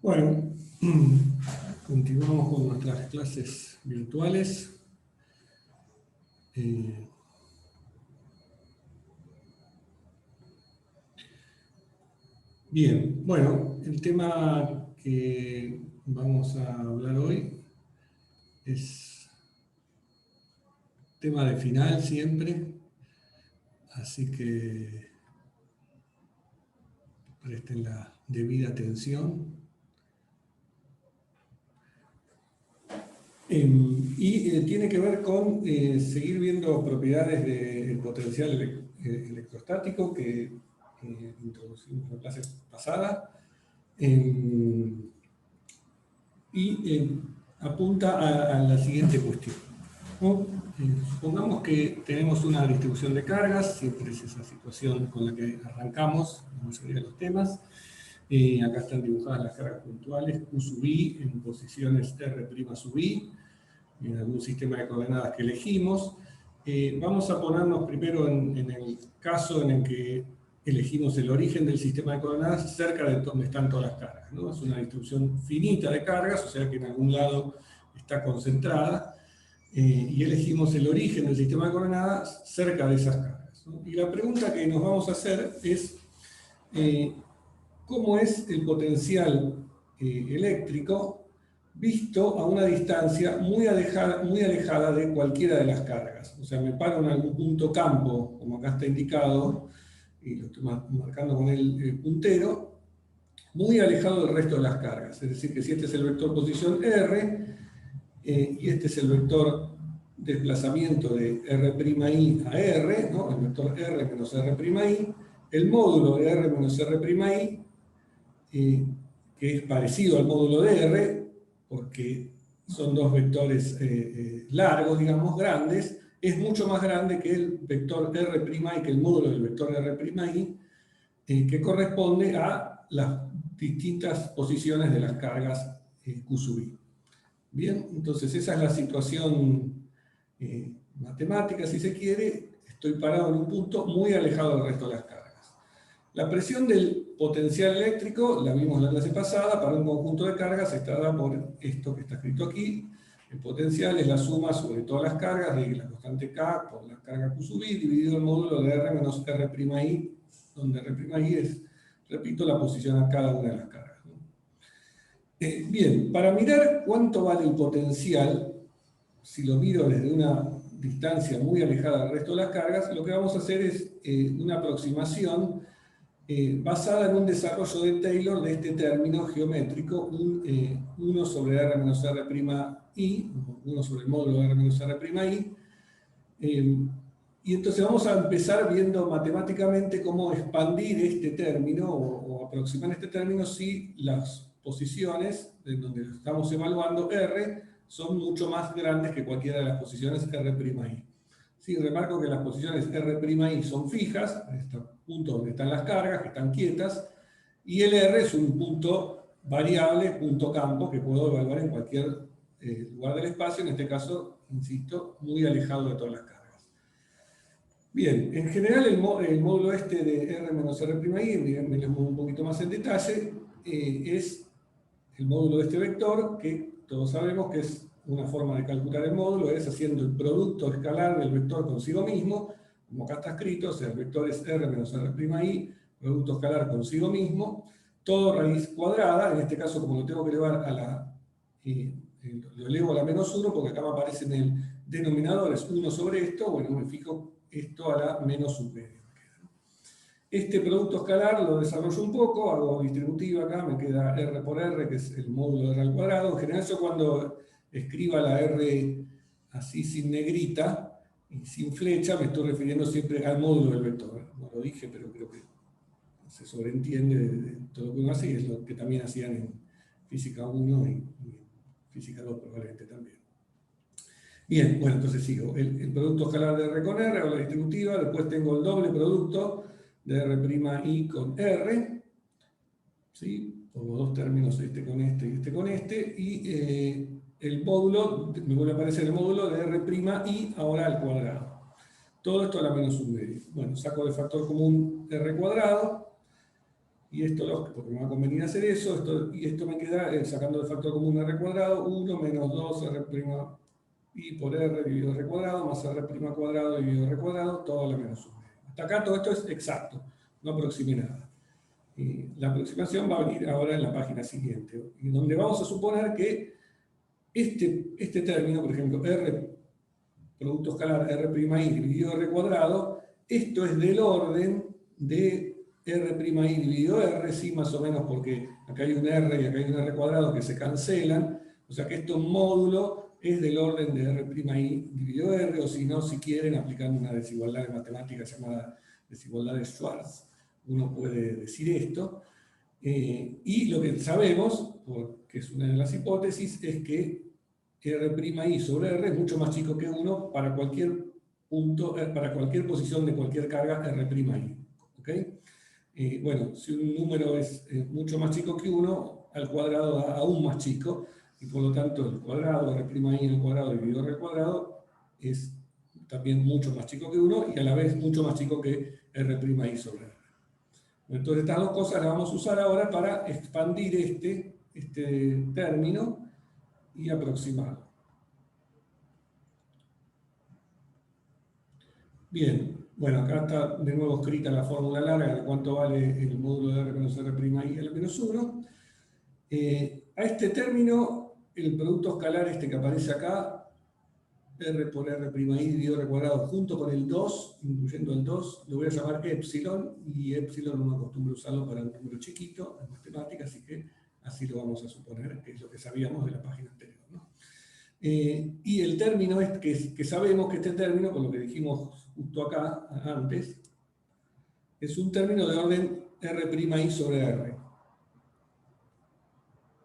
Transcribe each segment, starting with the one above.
Bueno, continuamos con nuestras clases virtuales. Bien, bueno, el tema que vamos a hablar hoy es tema de final siempre, así que presten la debida atención. Tiene que ver con seguir viendo propiedades del potencial electrostático que introducimos en la clase pasada. Apunta a la siguiente cuestión, ¿no? Supongamos que tenemos una distribución de cargas, siempre es esa situación con la que arrancamos la mayoría de los temas. Acá están dibujadas las cargas puntuales Q sub i en posiciones R' sub i, en algún sistema de coordenadas que elegimos. Vamos a ponernos primero en el caso en el que elegimos el origen del sistema de coordenadas cerca de donde están todas las cargas, ¿no? Es una distribución finita de cargas, o sea que en algún lado está concentrada, y elegimos el origen del sistema de coordenadas cerca de esas cargas, ¿no? Y la pregunta que nos vamos a hacer es ¿cómo es el potencial eléctrico visto a una distancia muy alejada de cualquiera de las cargas? O sea, me paro en algún punto campo, como acá está indicado, y lo estoy marcando con el puntero, muy alejado del resto de las cargas. Es decir, que si este es el vector posición R, y este es el vector desplazamiento de R'I a R, ¿no? El vector R menos R'I, el módulo de R menos R'I, que es parecido al módulo de R, porque son dos vectores largos, digamos, grandes, es mucho más grande que el vector R'I, que el módulo del vector R'I, que corresponde a las distintas posiciones de las cargas Q sub i. Bien, entonces esa es la situación matemática, si se quiere. Estoy parado en un punto muy alejado del resto de las cargas. La presión del potencial eléctrico, la vimos la clase pasada, para un conjunto de cargas está dada por esto que está escrito aquí. El potencial es la suma sobre todas las cargas de la constante K por la carga Q sub i dividido el módulo de R menos R'I, donde R'I es, repito, la posición a cada una de las cargas. Bien, para mirar cuánto vale el potencial, si lo miro desde una distancia muy alejada del resto de las cargas, lo que vamos a hacer es una aproximación basada en un desarrollo de Taylor de este término geométrico, 1 sobre R menos R'I, 1 sobre el módulo de R menos R'I. Y entonces vamos a empezar viendo matemáticamente cómo expandir este término o aproximar este término si las posiciones en donde estamos evaluando R son mucho más grandes que cualquiera de las posiciones R'I. Sí, remarco que las posiciones R'I son fijas, en este punto donde están las cargas, que están quietas, y el R es un punto variable, punto campo, que puedo evaluar en cualquier lugar del espacio, en este caso, insisto, muy alejado de todas las cargas. Bien, en general el módulo este de R menos R'I, me lo muevo un poquito más en detalle, es el módulo de este vector, que todos sabemos que es una forma de calcular el módulo, es haciendo el producto escalar del vector consigo mismo, como acá está escrito, o sea, el vector es R menos R'I, producto escalar consigo mismo, todo raíz cuadrada, en este caso como lo tengo que elevar a la... lo elevo a la menos 1, porque acá me aparece en el denominador, es 1 sobre esto, bueno, me fijo esto a la menos 1 medio. Este producto escalar lo desarrollo un poco, hago distributiva acá, me queda R por R, que es el módulo de R al cuadrado. En general yo cuando escriba la R así sin negrita y sin flecha, me estoy refiriendo siempre al módulo del vector. No lo dije, pero creo que se sobreentiende de todo lo que uno hace, y es lo que también hacían en Física 1 y Física 2 probablemente también. Bien, bueno, entonces sigo. El producto escalar de R con R, hago la distributiva, después tengo el doble producto de R'I con R, ¿sí? Pongo dos términos, este con este y este con este, y el módulo, me vuelve a aparecer el módulo de R'I ahora al cuadrado. Todo esto a la menos 1 medio. Bueno, saco de factor común R cuadrado, y esto, porque me va a convenir hacer eso, y esto me queda, sacando el factor común r cuadrado, 1 menos 2 r' i por r dividido r cuadrado, más r' cuadrado dividido r cuadrado, todo a la menos 1. Hasta acá todo esto es exacto, no aproximé nada. La aproximación va a venir ahora en la página siguiente, y donde vamos a suponer que este término, por ejemplo, r producto escalar r' dividido r cuadrado, esto es del orden de r' dividido r, sí, más o menos, porque acá hay un r y acá hay un r cuadrado que se cancelan, o sea que esto módulo es del orden de r' dividido r, o si no, si quieren, aplicando una desigualdad de matemáticas llamada desigualdad de Schwarz, uno puede decir esto. Y lo que sabemos, porque es una de las hipótesis, es que r' sobre r es mucho más chico que 1 para cualquier punto, para cualquier posición de cualquier carga r'. ¿Okay? Bueno, si un número es mucho más chico que 1, al cuadrado da aún más chico, y por lo tanto el cuadrado, r' al cuadrado dividido r cuadrado, es también mucho más chico que 1 y a la vez mucho más chico que r' sobre r. Entonces estas dos cosas las vamos a usar ahora para expandir este término y aproximarlo. Bien, bueno, acá está de nuevo escrita la fórmula larga de cuánto vale el módulo de r menos r' i a la menos 1. A este término, el producto escalar este que aparece acá, r por r' dividido r cuadrado, junto con el 2, incluyendo el 2, lo voy a llamar epsilon, y epsilon uno acostumbra usarlo para un número chiquito en matemáticas, así que así lo vamos a suponer, que es lo que sabíamos de la página anterior, ¿no? Y el término es que sabemos que este término, con lo que dijimos justo acá antes, es un término de orden r' sobre r.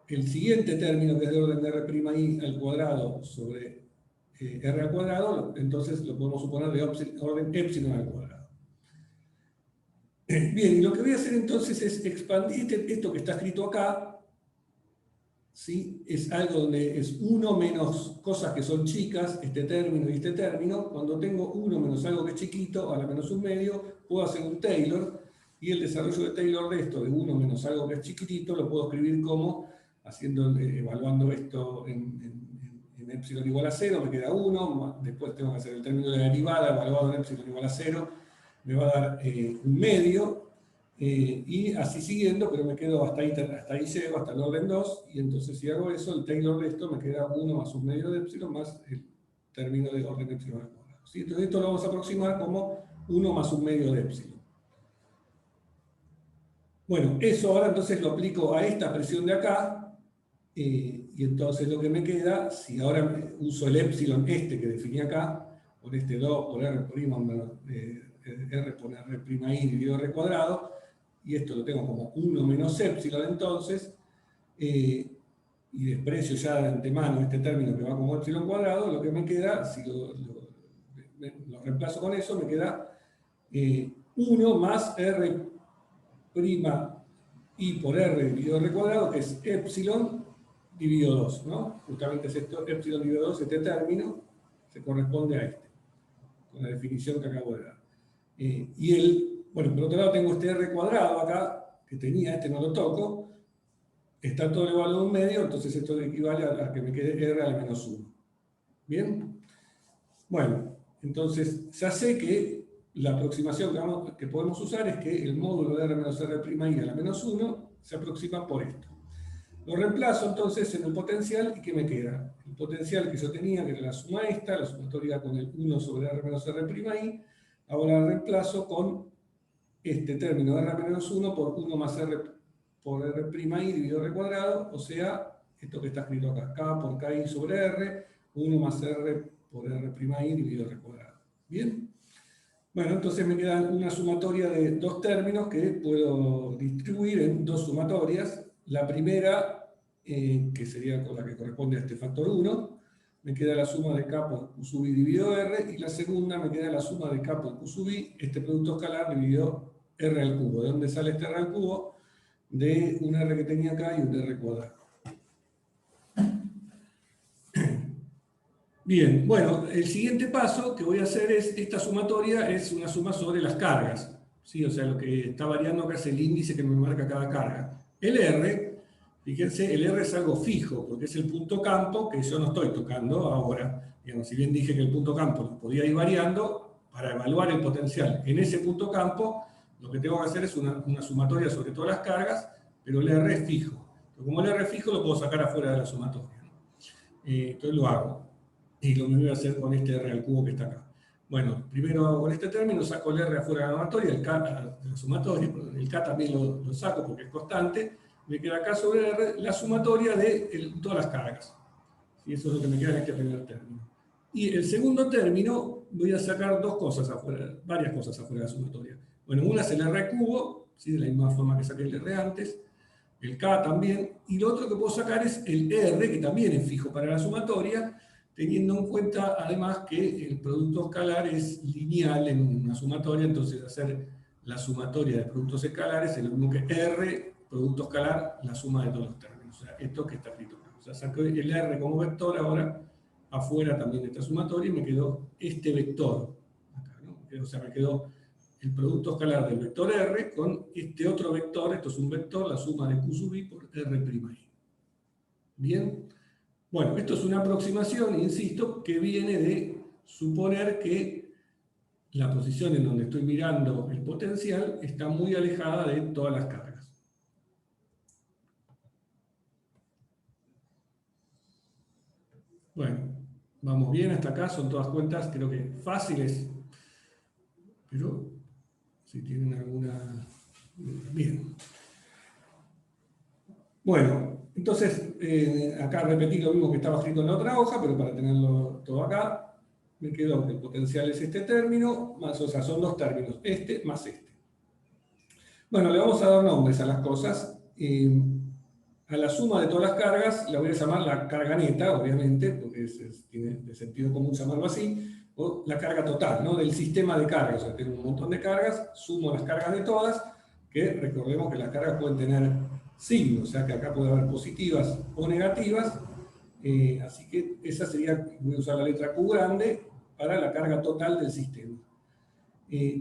El siguiente término, que es de orden de r' al cuadrado sobre r al cuadrado, entonces lo podemos suponer de orden epsilon al cuadrado. Bien, y lo que voy a hacer entonces es expandir esto que está escrito acá, ¿sí? Es algo donde es 1 menos cosas que son chicas, este término y este término. Cuando tengo 1 menos algo que es chiquito, a la menos un medio, puedo hacer un Taylor, y el desarrollo de Taylor de esto, de 1 menos algo que es chiquitito, lo puedo escribir como, evaluando esto en epsilon igual a 0, me queda 1, después tengo que hacer el término de derivada, evaluado en epsilon igual a 0, me va a dar un medio, y así siguiendo, pero me quedo hasta ahí llego, hasta el orden 2, y entonces si hago eso, el Taylor de esto me queda 1 más un medio de epsilon más el término de orden epsilon al cuadrado. ¿Sí? Entonces esto lo vamos a aproximar como 1 más un medio de epsilon. Bueno, eso ahora entonces lo aplico a esta expresión de acá, y entonces lo que me queda, si ahora uso el epsilon que definí acá, por este 2 por r por i menos r por r' dividido r cuadrado, y esto lo tengo como 1 menos epsilon entonces, y desprecio ya de antemano este término que va como epsilon cuadrado, lo que me queda, si lo reemplazo con eso, me queda 1 más r' i por r dividido r cuadrado, que es epsilon dividido 2, ¿no? Justamente es esto, epsilon dividido 2, este término se corresponde a este, con la definición que acabo de dar. Bueno, por otro lado tengo este r cuadrado acá, que tenía, este no lo toco, está todo elevado a un medio, entonces esto equivale a que me quede r a la menos 1. ¿Bien? Bueno, entonces ya sé que la aproximación que podemos usar es que el módulo de r menos r' a la menos 1 se aproxima por esto. Lo reemplazo entonces en el potencial, ¿y qué me queda? El potencial que yo tenía, que era la suma esta, la sumatoria con el 1 sobre r menos r', ahora reemplazo con este término de r menos 1 por 1 más r por r' dividido r cuadrado, o sea, esto que está escrito acá, k por ki sobre r, 1 más r por r' dividido r cuadrado. ¿Bien? Bueno, entonces me queda una sumatoria de dos términos que puedo distribuir en dos sumatorias. La primera, que sería con la que corresponde a este factor 1, me queda la suma de k por q sub i dividido r, y la segunda me queda la suma de k por q sub i, este producto escalar dividido r al cubo. ¿De dónde sale este r al cubo? De un r que tenía acá y un r cuadrado. Bien, bueno, el siguiente paso que voy a hacer es, esta sumatoria es una suma sobre las cargas, ¿sí? O sea, lo que está variando acá es el índice que me marca cada carga. El R, fíjense, el R es algo fijo, porque es el punto campo que yo no estoy tocando ahora. Digamos, si bien dije que el punto campo lo podía ir variando, para evaluar el potencial en ese punto campo, lo que tengo que hacer es una sumatoria sobre todas las cargas, pero el R es fijo. Pero como el R es fijo, lo puedo sacar afuera de la sumatoria, ¿no? Entonces lo hago. Y lo mismo voy a hacer con este R al cubo que está acá. Bueno, primero con este término saco el R afuera de la sumatoria, el K de la sumatoria, el K también lo saco porque es constante. Me queda acá sobre R la sumatoria de todas las cargas. Y eso es lo que me queda en este primer término. Y el segundo término voy a sacar dos cosas afuera, varias cosas afuera de la sumatoria. Bueno, una es el R al cubo, ¿sí? De la misma forma que saqué el R antes, el K también, y lo otro que puedo sacar es el R, que también es fijo para la sumatoria, teniendo en cuenta además que el producto escalar es lineal en una sumatoria, entonces hacer la sumatoria de productos escalares es lo mismo que R, producto escalar, la suma de todos los términos. O sea, esto que está escrito acá. O sea, saco el R como vector ahora, afuera también de esta sumatoria, y me quedó este vector. Acá, ¿no? O sea, me quedó el producto escalar del vector R con este otro vector, esto es un vector, la suma de Q sub I por R'. Bien. Bueno, esto es una aproximación, insisto, que viene de suponer que la posición en donde estoy mirando el potencial está muy alejada de todas las cargas. Bueno, vamos bien hasta acá, son todas cuentas, creo que fáciles, pero si tienen alguna... Bien. Bueno, entonces, acá repetí lo mismo que estaba escrito en la otra hoja, pero para tenerlo todo acá, me quedó que el potencial es este término, más, o sea, son dos términos, este más este. Bueno, le vamos a dar nombres a las cosas. A la suma de todas las cargas la voy a llamar la carga neta, obviamente, porque tiene de sentido común llamarlo así, o la carga total, ¿no? Del sistema de cargas. O sea, tengo un montón de cargas, sumo las cargas de todas, que recordemos que las cargas pueden tener signos, o sea que acá puede haber positivas o negativas, así que esa sería, voy a usar la letra Q grande para la carga total del sistema.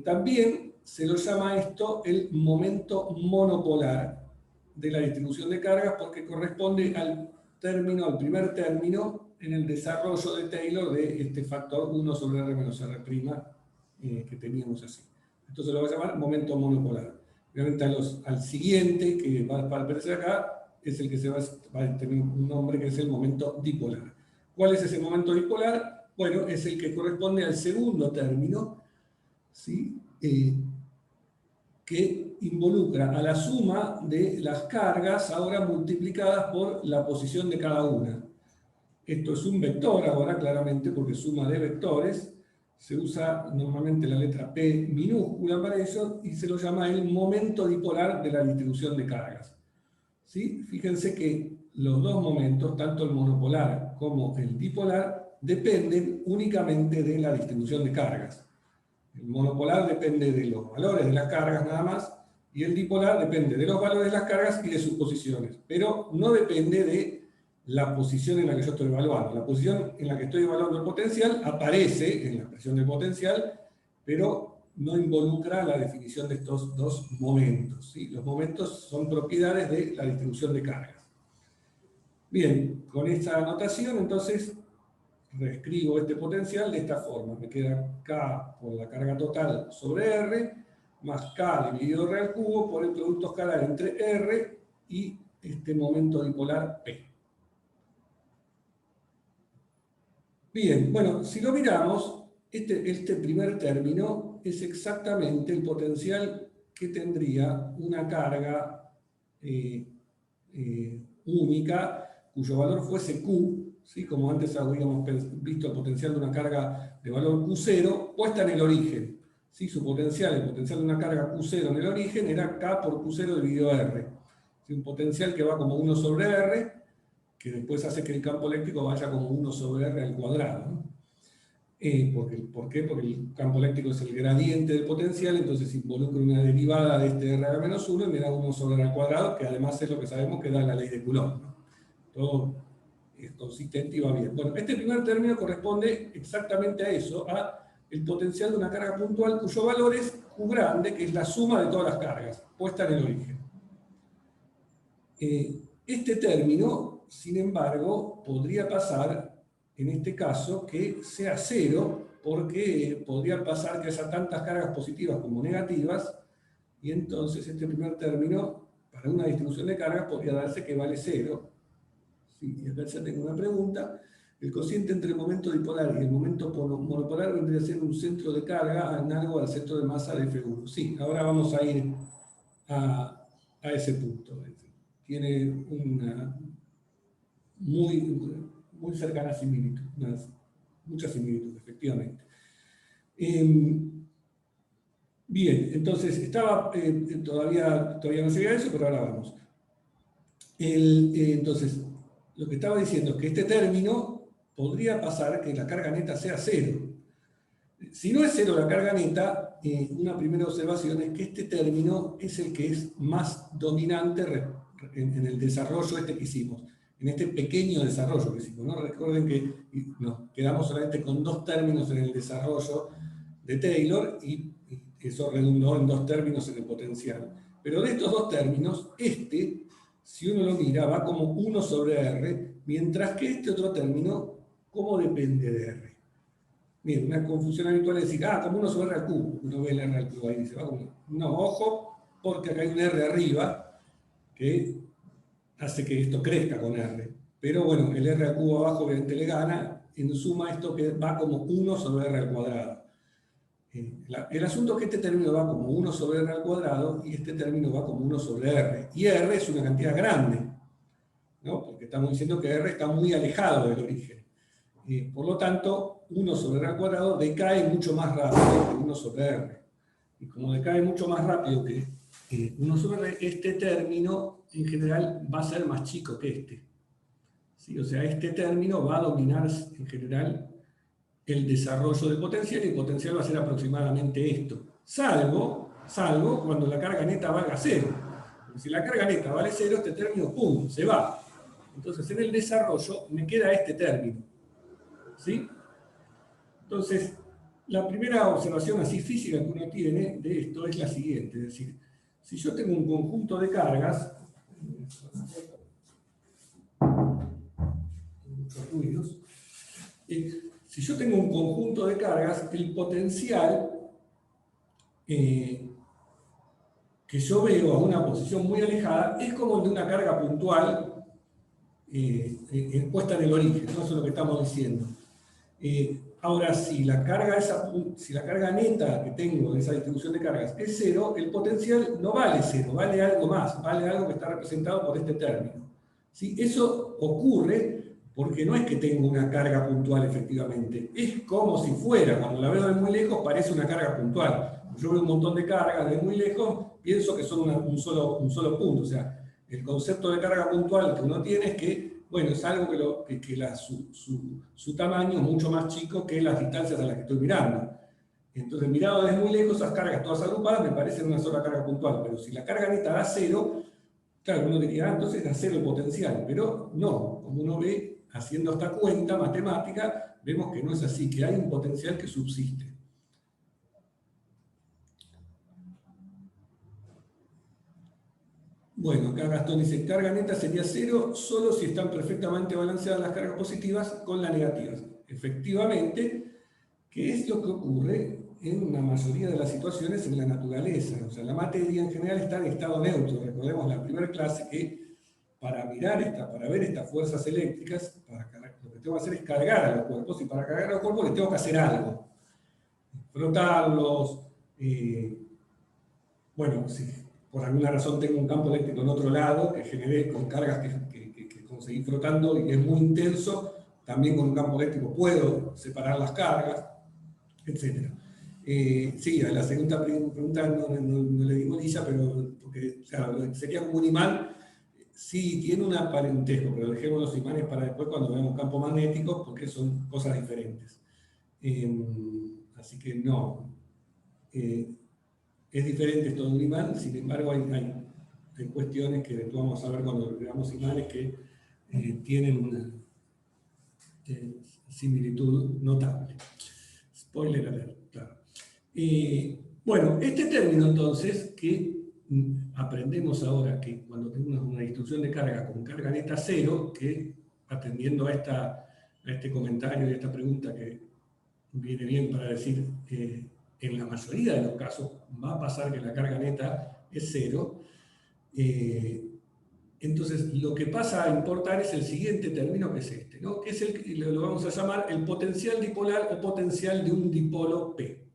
También se lo llama esto el momento monopolar de la distribución de cargas porque corresponde al primer término en el desarrollo de Taylor de este factor 1 sobre R menos R' que teníamos así. Entonces lo voy a llamar momento monopolar. Obviamente al siguiente que va a aparecer acá es el que va a tener un nombre que es el momento dipolar. ¿Cuál es ese momento dipolar? Bueno, es el que corresponde al segundo término, ¿sí? Que involucra a la suma de las cargas ahora multiplicadas por la posición de cada una. Esto es un vector ahora, claramente, porque suma de vectores. Se usa normalmente la letra P minúscula para eso y se lo llama el momento dipolar de la distribución de cargas. ¿Sí? Fíjense que los dos momentos, tanto el monopolar como el dipolar, dependen únicamente de la distribución de cargas. El monopolar depende de los valores de las cargas nada más, y el dipolar depende de los valores de las cargas y de sus posiciones, pero no depende de la posición en la que yo estoy evaluando. La posición en la que estoy evaluando el potencial aparece en la expresión del potencial, pero no involucra la definición de estos dos momentos, ¿sí? Los momentos son propiedades de la distribución de cargas. Bien, con esta anotación, entonces, reescribo este potencial de esta forma. Me queda K por la carga total sobre R, más K dividido R al cubo por el producto escalar entre R y este momento dipolar P. Bien, bueno, si lo miramos, este primer término es exactamente el potencial que tendría una carga única cuyo valor fuese Q, ¿sí? Como antes habíamos visto el potencial de una carga de valor Q0 puesta en el origen. ¿Sí? Su potencial, el potencial de una carga Q0 en el origen era K por Q0 dividido R. ¿Sí? Un potencial que va como 1 sobre R, que después hace que el campo eléctrico vaya como 1 sobre R al cuadrado, ¿no? ¿Por qué? Porque el campo eléctrico es el gradiente del potencial, entonces involucra una derivada de este R a menos 1 y me da 1 sobre R al cuadrado, que además es lo que sabemos que da la ley de Coulomb, ¿no? Todo es consistente y va bien. Bueno, este primer término corresponde exactamente a eso, a el potencial de una carga puntual cuyo valor es Q grande, que es la suma de todas las cargas, puesta en el origen. Este término, sin embargo, podría pasar, en este caso, que sea cero, porque podría pasar que haya tantas cargas positivas como negativas, y entonces este primer término, para una distribución de cargas, podría darse que vale cero. Sí, y acá ya tengo una pregunta. El cociente entre el momento dipolar y el momento monopolar vendría a ser un centro de carga análogo al centro de masa de F1. Sí, ahora vamos a ir a ese punto. Tiene una muy cercana similitud, mucha similitud, efectivamente. Bien, entonces, todavía no llegué a eso, pero ahora vamos. Entonces, lo que estaba diciendo es que este término podría pasar que la carga neta sea cero. Si no es cero la carga neta, una primera observación es que este término es el que es más dominante en el desarrollo que hicimos, en este pequeño desarrollo que hicimos, ¿no? Recuerden que nos quedamos solamente con 2 términos en el desarrollo de Taylor y eso redundó en 2 términos en el potencial. Pero de estos 2 términos, si uno lo mira, va como 1 sobre R, mientras que este otro término, ¿cómo depende de R? Bien, una confusión habitual es decir, como 1 sobre R al cubo. Uno ve el R al cubo ahí y dice, va como, no, ojo, porque acá hay un R arriba que hace que esto crezca con R. Pero bueno, el R al cubo abajo obviamente le gana, en suma esto que va como 1 sobre R al cuadrado. El asunto es que este término va como 1 sobre R al cuadrado y este término va como 1 sobre R. Y R es una cantidad grande, ¿no? Porque estamos diciendo que R está muy alejado del origen. Por lo tanto, 1 sobre R al cuadrado decae mucho más rápido que 1 sobre R. Y como decae mucho más rápido que 1 sobre R, este término en general va a ser más chico que este. ¿Sí? O sea, este término va a dominar en general el desarrollo del potencial, y el potencial va a ser aproximadamente esto. Salvo cuando la carga neta valga 0. Porque si la carga neta vale 0, este término, ¡pum!, se va. Entonces, en el desarrollo me queda este término. ¿Sí? Entonces, la primera observación así física que uno tiene de esto es la siguiente. Es decir, si yo tengo un conjunto de cargas, muchos ruidos, si yo tengo un conjunto de cargas, el potencial que yo veo a una posición muy alejada es como el de una carga puntual puesta en el origen, ¿no? Eso es lo que estamos diciendo. Ahora, si la carga neta que tengo de esa distribución de cargas es 0, el potencial no vale 0, vale algo más, vale algo que está representado por este término. ¿Sí? Eso ocurre porque no es que tengo una carga puntual efectivamente, es como si fuera, cuando la veo de muy lejos parece una carga puntual. Yo veo un montón de cargas de muy lejos, pienso que son un solo punto. O sea, el concepto de carga puntual que uno tiene es que, bueno, es algo que su tamaño es mucho más chico que las distancias a las que estoy mirando. Entonces, mirado desde muy lejos, esas cargas todas agrupadas me parecen una sola carga puntual, pero si la carga neta da 0, claro, uno diría, entonces da 0 el potencial, pero no, como uno ve, haciendo esta cuenta matemática, vemos que no es así, que hay un potencial que subsiste. Bueno, acá Gastón dice, carga neta sería 0 solo si están perfectamente balanceadas las cargas positivas con las negativas. Efectivamente, que es lo que ocurre en una mayoría de las situaciones en la naturaleza. O sea, la materia en general está en estado neutro. Recordemos la primera clase que para ver estas fuerzas eléctricas, lo que tengo que hacer es cargar a los cuerpos, y para cargar a los cuerpos les tengo que hacer algo. Frotarlos, bueno, si por alguna razón tengo un campo eléctrico en otro lado, que generé con cargas que conseguí frotando y es muy intenso, también con un campo eléctrico puedo separar las cargas, etc. Sí, a la segunda pregunta no le digo bolilla, pero porque, claro, sería como un imán. Sí, tiene un parentesco, pero dejemos los imanes para después cuando veamos campos magnéticos, porque son cosas diferentes. Así que no. Es diferente esto de un imán, sin embargo hay cuestiones que después vamos a ver cuando veamos imanes que tienen una similitud notable. Spoiler alert. Bueno, este término entonces, que aprendemos ahora que cuando tenemos una distribución de carga con carga neta cero, que atendiendo a este comentario y a esta pregunta que viene bien para decir, en la mayoría de los casos va a pasar que la carga neta es cero. Entonces, lo que pasa a importar es el siguiente término, que es este, ¿no? Que es lo vamos a llamar el potencial dipolar o potencial de un dipolo P.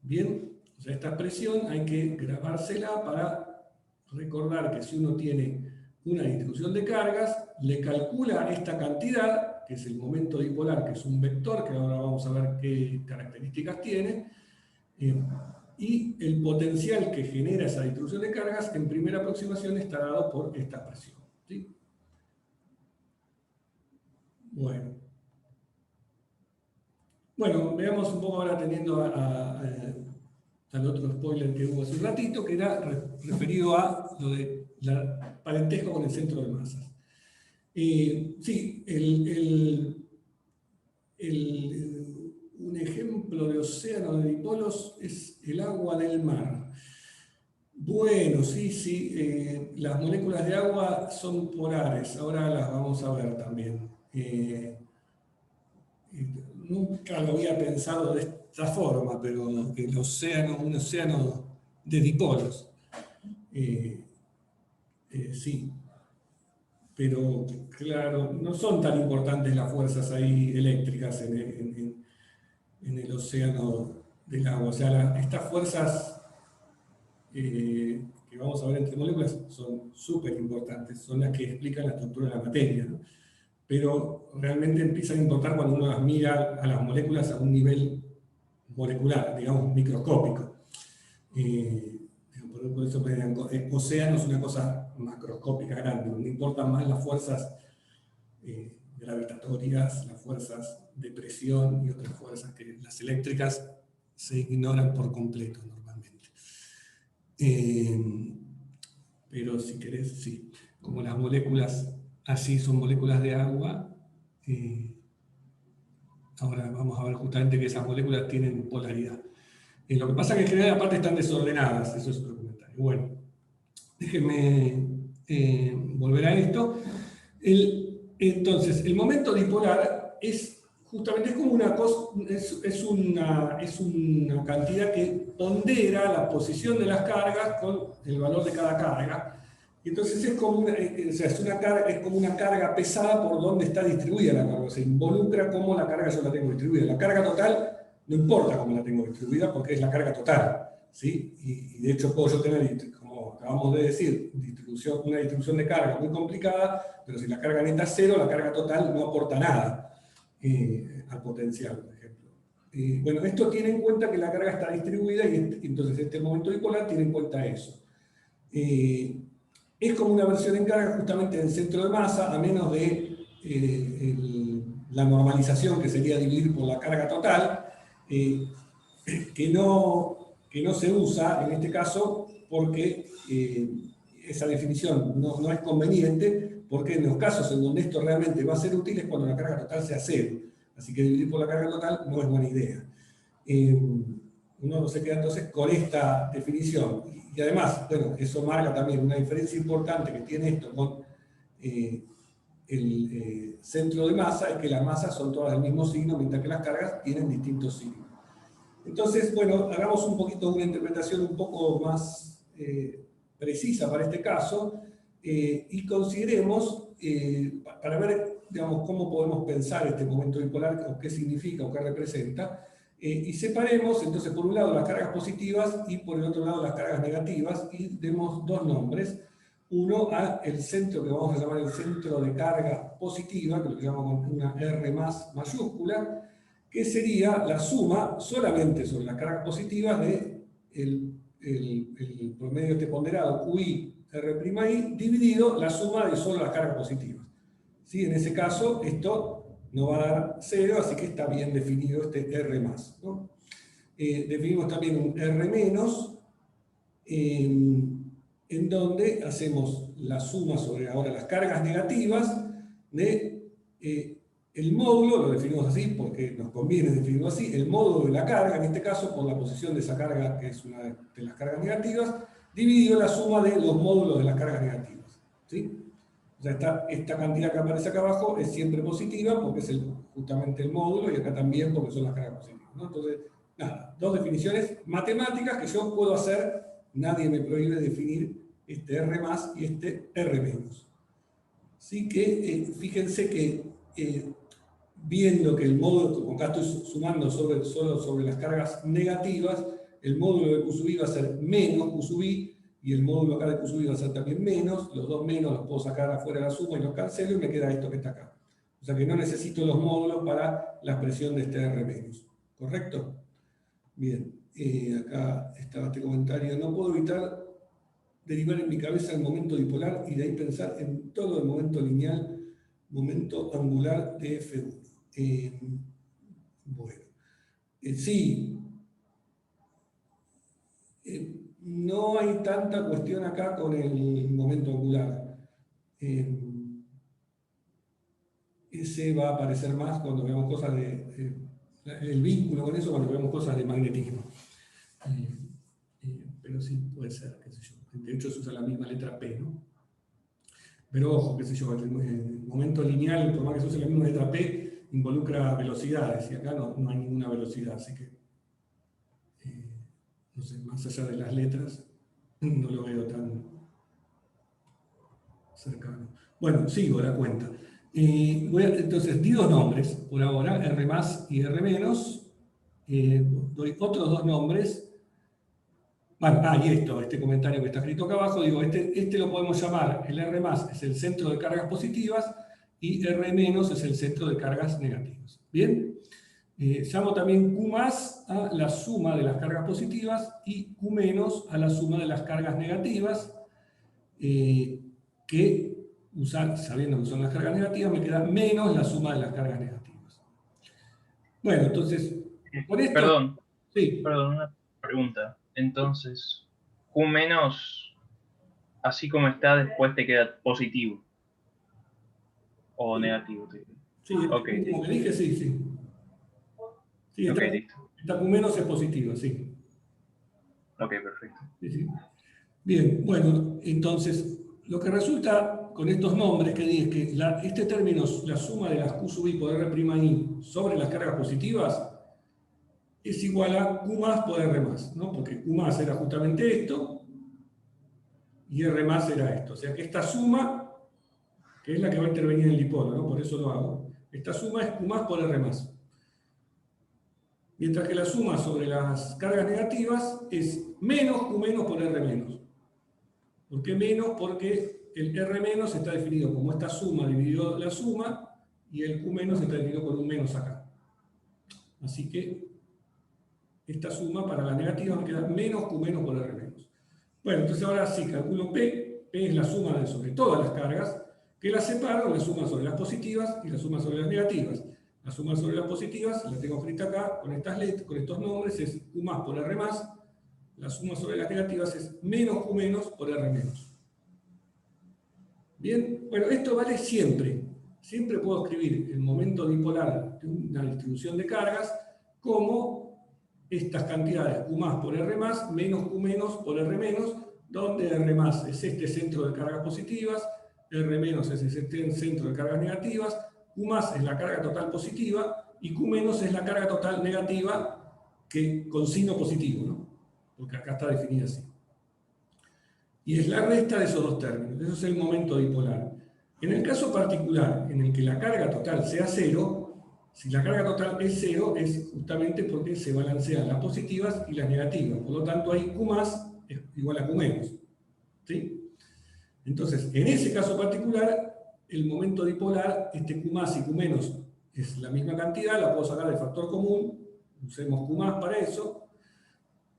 Bien, o sea, esta expresión hay que grabársela para recordar que si uno tiene una distribución de cargas, le calcula esta cantidad, que es el momento dipolar, que es un vector, que ahora vamos a ver qué características tiene, y el potencial que genera esa distribución de cargas, en primera aproximación, está dado por esta expresión, ¿sí? Bueno, veamos un poco ahora teniendo al otro spoiler que hubo hace un ratito, que era referido a lo de parentesco con el centro de masas. Sí, un ejemplo de océano de dipolos es el agua del mar. Bueno, sí, las moléculas de agua son polares, ahora las vamos a ver también. Nunca lo había pensado de esta forma, pero el océano, un océano de dipolos. Sí, pero claro, no son tan importantes las fuerzas ahí eléctricas en el océano del agua. O sea, estas fuerzas que vamos a ver entre moléculas son súper importantes, son las que explican la estructura de la materia, ¿no? Pero realmente empiezan a importar cuando uno las mira a las moléculas a un nivel molecular, digamos, microscópico. Por eso océano es una cosa macroscópica grande, donde importan más las fuerzas gravitatorias, las fuerzas de presión y otras fuerzas que las eléctricas se ignoran por completo normalmente. Pero si querés, sí, como las moléculas así son moléculas de agua, ahora vamos a ver justamente que esas moléculas tienen polaridad. Lo que pasa es que en general aparte están desordenadas, eso es otro comentario. Bueno, déjenme volver a esto. Entonces, el momento dipolar es justamente como una cosa, es una cantidad que pondera la posición de las cargas con el valor de cada carga. Y entonces es como una carga pesada por donde está distribuida la carga. Se involucra cómo la carga yo la tengo distribuida. La carga total no importa cómo la tengo distribuida porque es la carga total, ¿sí? Y de hecho puedo yo tener, como acabamos de decir, una distribución de carga muy complicada, pero si la carga neta es cero, la carga total no aporta nada al potencial, por ejemplo. Bueno, esto tiene en cuenta que la carga está distribuida y entonces este momento dipolar tiene en cuenta eso. Es como una versión en carga justamente del centro de masa, a menos de la normalización, que sería dividir por la carga total, que no se usa en este caso porque esa definición no es conveniente, porque en los casos en donde esto realmente va a ser útil es cuando la carga total sea cero. Así que dividir por la carga total no es buena idea. Uno se queda entonces con esta definición. Y además, bueno, eso marca también una diferencia importante que tiene esto con el centro de masa, es que las masas son todas del mismo signo, mientras que las cargas tienen distintos signos. Entonces, bueno, hagamos un poquito una interpretación un poco más precisa para este caso y consideremos, para ver, digamos, cómo podemos pensar este momento dipolar, o qué significa o qué representa, y separemos, entonces, por un lado las cargas positivas y por el otro lado las cargas negativas, y demos dos nombres. Uno al centro que vamos a llamar el centro de carga positiva, que lo llamamos con una R más mayúscula, que sería la suma solamente sobre las cargas positivas de el promedio este ponderado QI R'I dividido la suma de solo las cargas positivas. ¿Sí? En ese caso, esto no va a dar 0, así que está bien definido este R+, ¿no? Definimos también un R-, en donde hacemos la suma sobre ahora las cargas negativas de el módulo, lo definimos así porque nos conviene definirlo así, el módulo de la carga, en este caso por la posición de esa carga, que es una de las cargas negativas, dividido la suma de los módulos de las cargas negativas. ¿Sí? O sea, esta cantidad que aparece acá abajo es siempre positiva porque es justamente el módulo, y acá también porque son las cargas positivas, ¿no? Entonces, nada, dos definiciones matemáticas que yo puedo hacer, nadie me prohíbe definir este R más y este R menos. Así que fíjense que viendo que el módulo, como acá estoy sumando solo sobre las cargas negativas, el módulo de Q sub i va a ser menos Q sub i, y el módulo acá de Q sub i va a ser también menos, los dos menos los puedo sacar afuera de la suma y los cancelo y me queda esto que está acá. O sea que no necesito los módulos para la expresión de este R menos. ¿Correcto? Bien, acá estaba este comentario. No puedo evitar derivar en mi cabeza el momento dipolar y de ahí pensar en todo el momento lineal, momento angular de F1. Bueno, sí, no hay tanta cuestión acá con el momento angular. Ese va a aparecer más cuando veamos cosas el vínculo con eso, cuando veamos cosas de magnetismo. Pero sí, puede ser, qué sé yo. De hecho, se usa la misma letra P, ¿no? Pero ojo, qué sé yo, el momento lineal, por más que se use la misma letra P, involucra velocidades, y acá no hay ninguna velocidad, así que, no sé, más allá de las letras, no lo veo tan cercano. Bueno, sigo la cuenta. Entonces, di dos nombres por ahora, R más y R menos. Doy otros dos nombres. Bueno, y este comentario que está escrito acá abajo, digo, este lo podemos llamar, el R más es el centro de cargas positivas y R menos es el centro de cargas negativas. ¿Bien? Llamo también Q más a la suma de las cargas positivas y Q menos a la suma de las cargas negativas, que sabiendo que son las cargas negativas, me queda menos la suma de las cargas negativas. Bueno, entonces, con esto... Perdón, sí. una pregunta. Entonces, Q menos, así como está, después te queda positivo. O Sí, negativo. sí, Ok, como listo. le dije, sí, sí. Sí, Ok, listo. esta Q menos es positiva, sí. Ok, perfecto. Sí, sí. Bien, bueno, entonces, lo que resulta con estos nombres que di es que este término, la suma de las Q sub i por R' sobre las cargas positivas, es igual a Q más por R más, ¿no? Porque Q más era justamente esto, y R más era esto. O sea que esta suma, que es la que va a intervenir en el dipolo, ¿no? Por eso lo hago. Esta suma es Q más por R más. Mientras que la suma sobre las cargas negativas es menos Q menos por R menos. ¿Por qué menos? Porque el R menos está definido como esta suma dividido la suma, y el Q menos está definido con un menos acá. Así que esta suma para la negativa me queda menos Q menos por R menos. Bueno, entonces ahora sí calculo P. P es la suma sobre todas las cargas, que las separo, la suma sobre las positivas y la suma sobre las negativas. La suma sobre las positivas, la tengo escrita acá, con estas letras, con estos nombres, es Q más por R más. La suma sobre las negativas es menos Q menos por R menos. Bien, bueno, esto vale siempre. Siempre puedo escribir el momento dipolar de una distribución de cargas como estas cantidades Q más por R más menos Q menos por R menos, donde R más es este centro de cargas positivas, R menos es este centro de cargas negativas, Q más es la carga total positiva y Q menos es la carga total negativa con signo positivo, ¿no? Porque acá está definida así. Y es la resta de esos dos términos. Eso es el momento dipolar. En el caso particular en el que la carga total sea cero, si la carga total es cero, es justamente porque se balancean las positivas y las negativas. Por lo tanto, ahí Q más es igual a Q menos. ¿Sí? Entonces, en ese caso particular, el momento dipolar, este Q más y Q menos es la misma cantidad, la puedo sacar del factor común, usemos Q más para eso,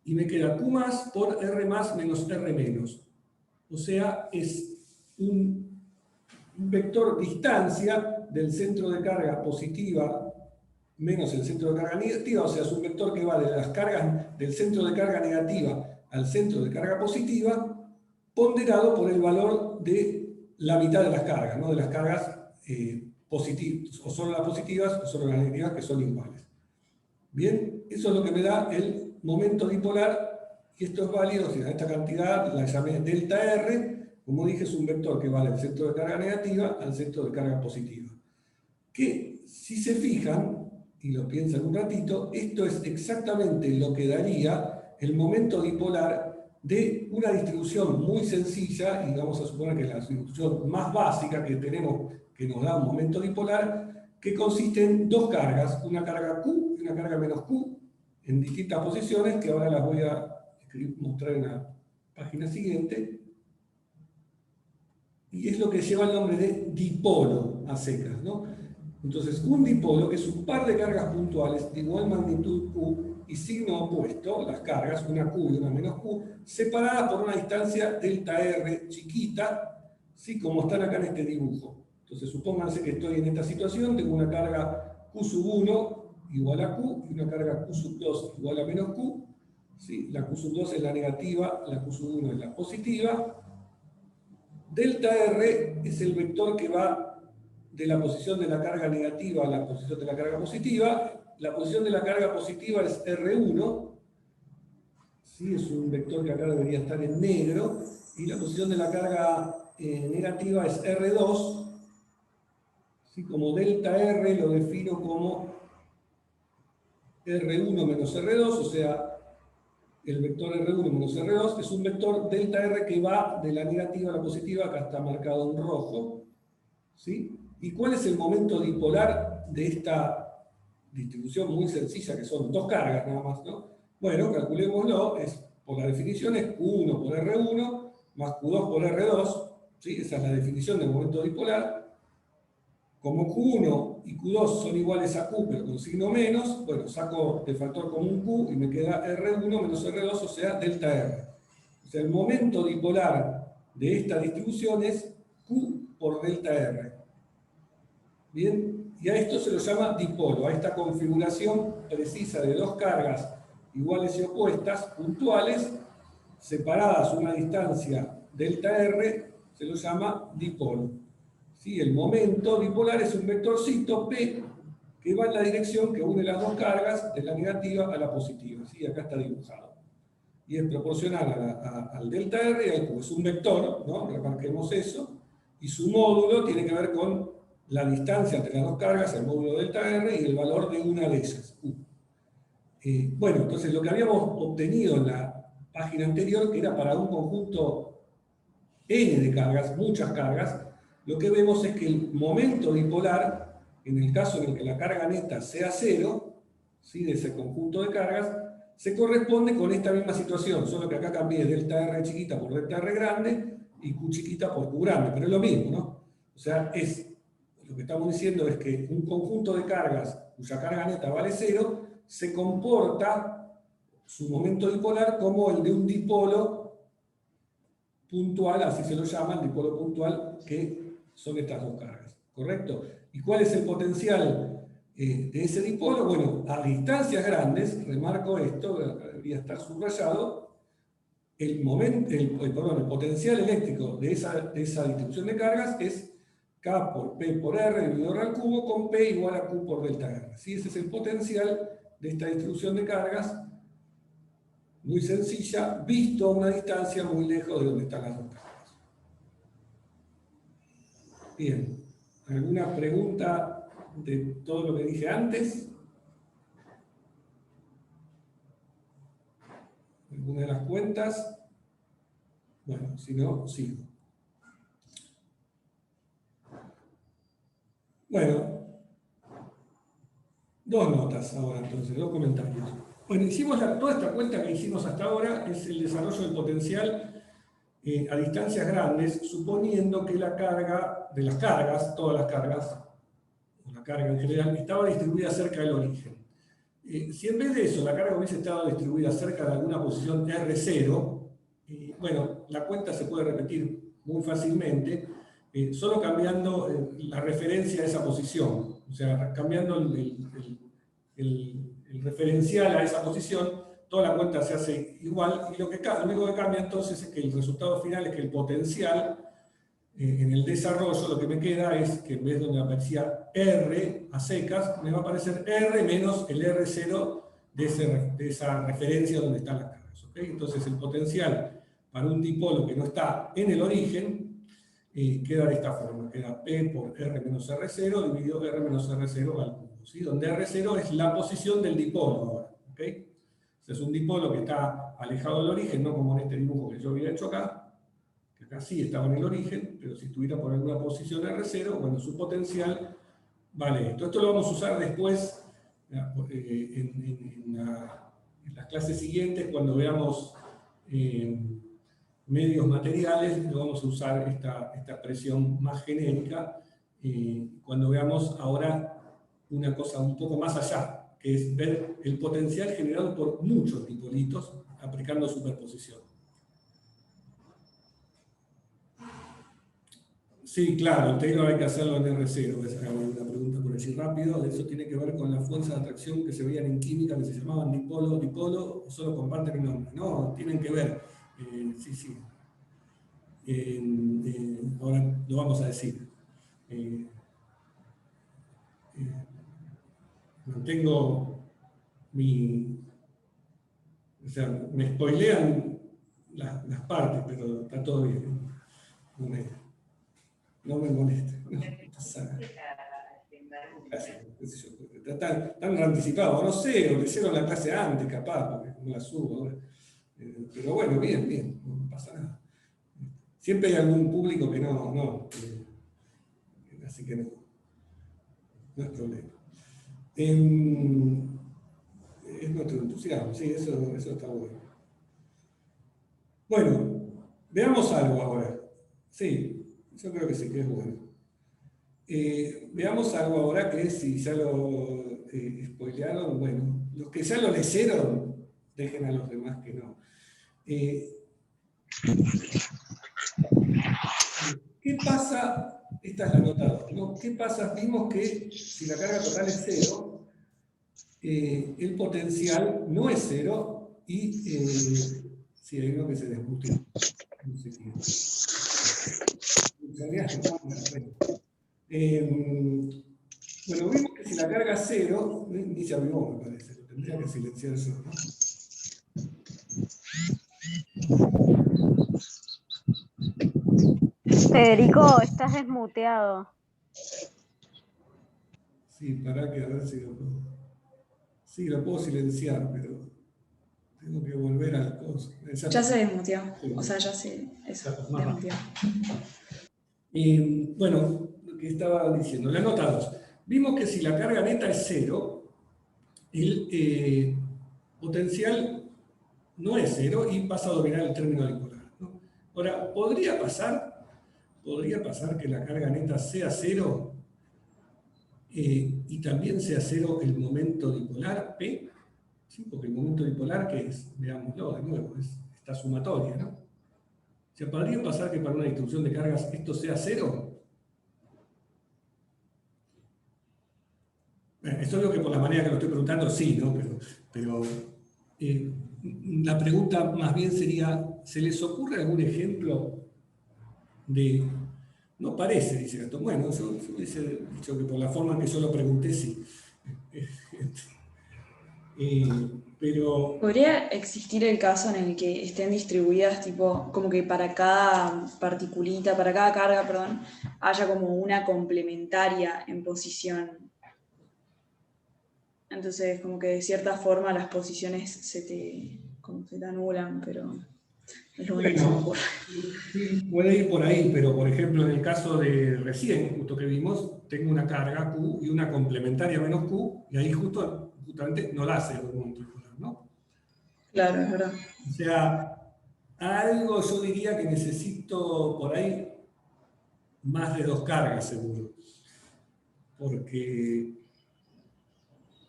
y me queda Q más por R más menos R menos. O sea, es un vector distancia del centro de carga positiva menos el centro de carga negativa, o sea, es un vector que va de las cargas del centro de carga negativa al centro de carga positiva, ponderado por el valor de la mitad de las cargas, ¿no? De las cargas positivas, o solo las positivas o solo las negativas, que son iguales. Bien, eso es lo que me da el momento dipolar, y esto es válido, o sea, esta cantidad la llamé delta R, como dije, es un vector que va del centro de carga negativa al centro de carga positiva. Que, si se fijan, y lo piensan un ratito, esto es exactamente lo que daría el momento dipolar de una distribución muy sencilla, y vamos a suponer que es la distribución más básica que tenemos, que nos da un momento dipolar, que consiste en dos cargas, una carga Q y una carga menos Q, en distintas posiciones, que ahora las voy a mostrar en la página siguiente. Y es lo que lleva el nombre de dipolo a secas, ¿no? Entonces, un dipolo, que es un par de cargas puntuales de igual magnitud Q y signo opuesto, las cargas, una Q y una menos Q, separadas por una distancia delta R chiquita, ¿sí? Como están acá en este dibujo. Entonces, supónganse que estoy en esta situación, tengo una carga Q sub 1 igual a Q y una carga Q sub 2 igual a menos Q. ¿Sí? La Q sub 2 es la negativa, la Q sub 1 es la positiva. Delta R es el vector que va de la posición de la carga negativa a la posición de la carga positiva. La posición de la carga positiva es R1, ¿sí? Es un vector que acá debería estar en negro, y la posición de la carga negativa es R2, ¿sí? Como delta R lo defino como R1 menos R2, o sea, el vector R1 menos R2 es un vector delta R que va de la negativa a la positiva, acá está marcado en rojo, ¿sí? ¿Y cuál es el momento dipolar de esta distribución muy sencilla, que son dos cargas nada más, ¿no? Bueno, calculémoslo, por la definición es Q1 por R1 más Q2 por R2, ¿sí? Esa es la definición del momento dipolar. Como Q1 y Q2 son iguales a Q, pero con signo menos, bueno, saco de factor común Q y me queda R1 menos R2, o sea, delta R. O sea, el momento dipolar de esta distribución es Q por delta R. Bien, y a esto se lo llama dipolo, a esta configuración precisa de dos cargas iguales y opuestas, puntuales, separadas a una distancia delta R, se lo llama dipolo. ¿Sí? El momento dipolar es un vectorcito P que va en la dirección que une las dos cargas de la negativa a la positiva. ¿Sí? Acá está dibujado. Y es proporcional al delta R y al Q. Es un vector, ¿no? Remarquemos eso. Y su módulo tiene que ver con la distancia entre las dos cargas, el módulo delta R, y el valor de una de ellas, Q. Bueno, entonces lo que habíamos obtenido en la página anterior, que era para un conjunto N de cargas, muchas cargas, lo que vemos es que el momento dipolar, en el caso en el que la carga neta sea cero, ¿sí? De ese conjunto de cargas, se corresponde con esta misma situación, solo que acá cambié delta R chiquita por delta R grande y Q chiquita por Q grande, pero es lo mismo, ¿no? O sea, lo que estamos diciendo es que un conjunto de cargas cuya carga neta vale cero, se comporta su momento dipolar como el de un dipolo puntual, así se lo llama, el dipolo puntual, que son estas dos cargas, ¿correcto? ¿Y cuál es el potencial de ese dipolo? Bueno, a distancias grandes, remarco esto, debería estar subrayado, el potencial eléctrico de esa distribución de cargas es K por P por R dividido al cubo con P igual a Q por delta R. ¿Sí? Ese es el potencial de esta distribución de cargas, muy sencilla, visto a una distancia muy lejos de donde están las dos cargas. Bien, ¿alguna pregunta de todo lo que dije antes? ¿Alguna de las cuentas? Bueno, si no, sigo. Bueno, dos notas ahora entonces, dos comentarios. Bueno, hicimos toda esta cuenta que hicimos hasta ahora, es el desarrollo del potencial a distancias grandes, suponiendo que la carga de las cargas, todas las cargas, o la carga en general, estaba distribuida cerca del origen. Si en vez de eso la carga hubiese estado distribuida cerca de alguna posición R0, bueno, la cuenta se puede repetir muy fácilmente, solo cambiando la referencia a esa posición, o sea, cambiando el referencial a esa posición, toda la cuenta se hace igual, y lo único que cambia entonces es que el resultado final es que el potencial En el desarrollo lo que me queda es que en vez de donde aparecía R a secas, me va a aparecer R menos el R0 de esa referencia donde están las cargas. ¿Okay? Entonces el potencial para un dipolo que no está en el origen queda de esta forma. Queda P por R menos R0 dividido R menos R0 al cubo. ¿Sí? Donde R0 es la posición del dipolo ahora. ¿Okay? Es un dipolo que está alejado del origen, no como en este dibujo que yo había hecho acá, que acá sí estaba en el origen, pero si estuviera por alguna posición R0, bueno, su potencial vale esto. Esto lo vamos a usar después en las clases siguientes, cuando veamos medios materiales, lo vamos a usar esta expresión más genérica, cuando veamos ahora una cosa un poco más allá, que es ver el potencial generado por muchos dipolitos aplicando superposición. Sí, claro, el Taylor hay que hacerlo en R0, esa es una pregunta por decir rápido. Eso tiene que ver con las fuerzas de atracción que se veían en química, que se llamaban dipolo, dipolo, o solo comparten el nombre. No, tienen que ver. Sí, sí. Ahora lo vamos a decir. Mantengo mi... O sea, me spoilean las partes, pero está todo bien. No me molesta. No pasa nada. Tan anticipado, no sé, o le hicieron la clase antes, capaz, porque no la subo ahora. Pero bueno, bien, bien, no pasa nada. Siempre hay algún público que no, así que no es problema. Es nuestro entusiasmo, sí, eso está bueno. Bueno, veamos algo ahora. Sí, yo creo que sí, que es bueno. Veamos algo ahora que si ya lo spoilearon, bueno, los que ya lo leyeron, dejen a los demás que no. ¿Qué pasa? Esta es la nota 2, ¿no? ¿Qué pasa? Vimos que si la carga total es 0, el potencial no es 0 y si hay uno que se desmutea. No sé qué. Bueno, vimos que si la carga es 0, ni se avivó, me parece, lo tendría que silenciar eso, ¿no? Federico, estás desmuteado. Sí, para que a ver si lo puedo. Sí, lo puedo silenciar, pero tengo que volver al coso. Ya se desmuteó. Sí. O sea, ya se desmuteó. Bueno, lo que estaba diciendo, la nota 2. Vimos que si la carga neta es 0, el potencial no es 0 y pasa a dominar el término dipolar, ¿no? Ahora, ¿podría pasar que la carga neta sea 0 y también sea 0 el momento dipolar P? ¿Sí? Porque el momento dipolar, que es, veámoslo de nuevo, es esta sumatoria, ¿no? O sea, ¿podría pasar que para una distribución de cargas esto sea 0? Esto es lo que por la manera que lo estoy preguntando, sí, ¿no? Pero la pregunta más bien sería, ¿se les ocurre algún ejemplo de... No parece, dice Gastón. Bueno, yo hubiese dicho que por la forma en que yo lo pregunté, sí. Pero... ¿Podría existir el caso en el que estén distribuidas, tipo, como que para cada particulita, para cada carga, perdón, haya como una complementaria en posición? Entonces, como que de cierta forma las posiciones se te anulan, pero es lo único que se me ocurre. Puede ir por ahí, pero por ejemplo, en el caso de recién, justo que vimos, tengo una carga Q y una complementaria menos Q, y ahí justamente no la hace el momento dipolar, ¿no? Claro, es verdad. O sea, algo yo diría que necesito por ahí más de 2 cargas, seguro. Porque...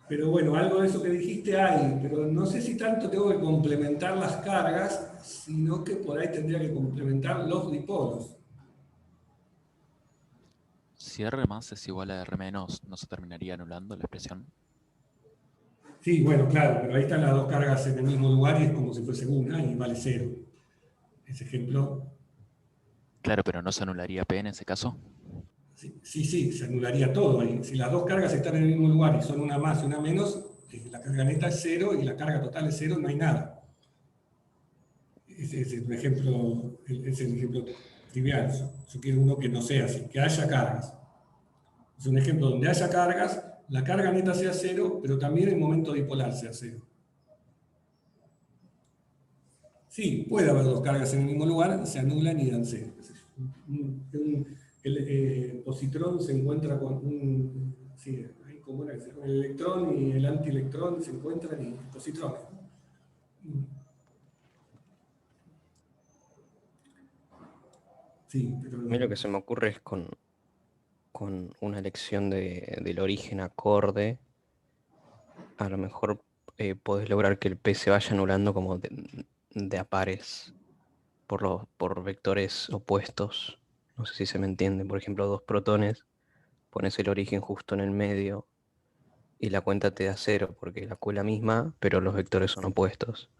Pero bueno, algo de eso que dijiste hay, pero no sé si tanto tengo que complementar las cargas, sino que por ahí tendría que complementar los dipolos. Si R más es igual a R menos, ¿no se terminaría anulando la expresión? Sí, bueno, claro, pero ahí están las 2 cargas en el mismo lugar y es como si fuese una y vale 0. Ese ejemplo Claro, pero ¿no se anularía P en ese caso? Sí, se anularía todo ahí. Si las dos cargas están en el mismo lugar y son una más y una menos, la carga neta es cero y la carga total es cero, no hay nada. Ese es un ejemplo, trivial. Yo quiero uno que no sea así, que haya cargas. Es un ejemplo donde haya cargas, la carga neta sea cero, pero también el momento dipolar sea cero. Sí, puede haber dos cargas en el mismo lugar, se anulan y dan cero. El positrón se encuentra con un... Sí, hay como una, el electrón y el antielectrón se encuentran y positrones. Sí, pero... A mí lo que se me ocurre es con una elección del origen acorde, a lo mejor podés lograr que el P se vaya anulando como de a pares por vectores opuestos. No sé si se me entiende. Por ejemplo, dos protones, pones el origen justo en el medio y la cuenta te da cero, porque la Q es la misma, pero los vectores son opuestos.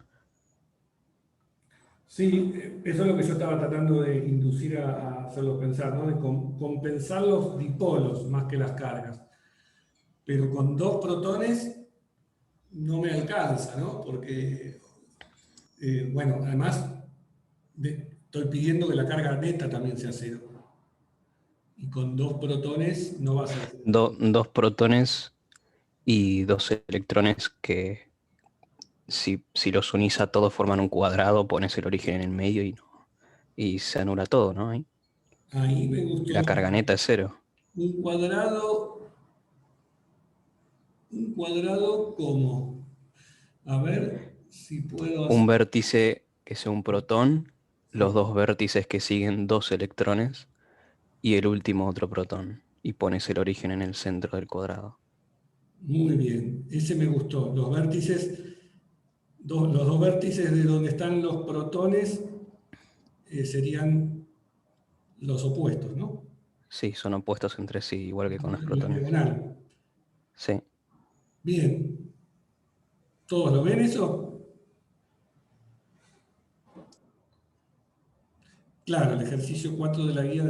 Sí, eso es lo que yo estaba tratando de inducir a hacerlo pensar, ¿no? De compensar los dipolos más que las cargas. Pero con dos protones no me alcanza, ¿no? Porque, bueno, además estoy pidiendo que la carga neta también sea cero. Y con dos protones no va a ser cero. Dos protones y dos electrones que si los unís a todos forman un cuadrado, pones el origen en el medio y se anula todo, ¿no? Ahí. Ahí me gustó. La carga neta es cero. Un cuadrado como, a ver si puedo hacer. Un vértice que sea un protón, los dos vértices que siguen dos electrones y el último otro protón. Y pones el origen en el centro del cuadrado. Muy bien, ese me gustó. Los vértices, los dos vértices de donde están los protones serían los opuestos, ¿no? Sí, son opuestos entre sí, igual que con los En la protones. diagonal. Sí. Bien. ¿Todos lo ven eso? Claro, el ejercicio 4 de la guía,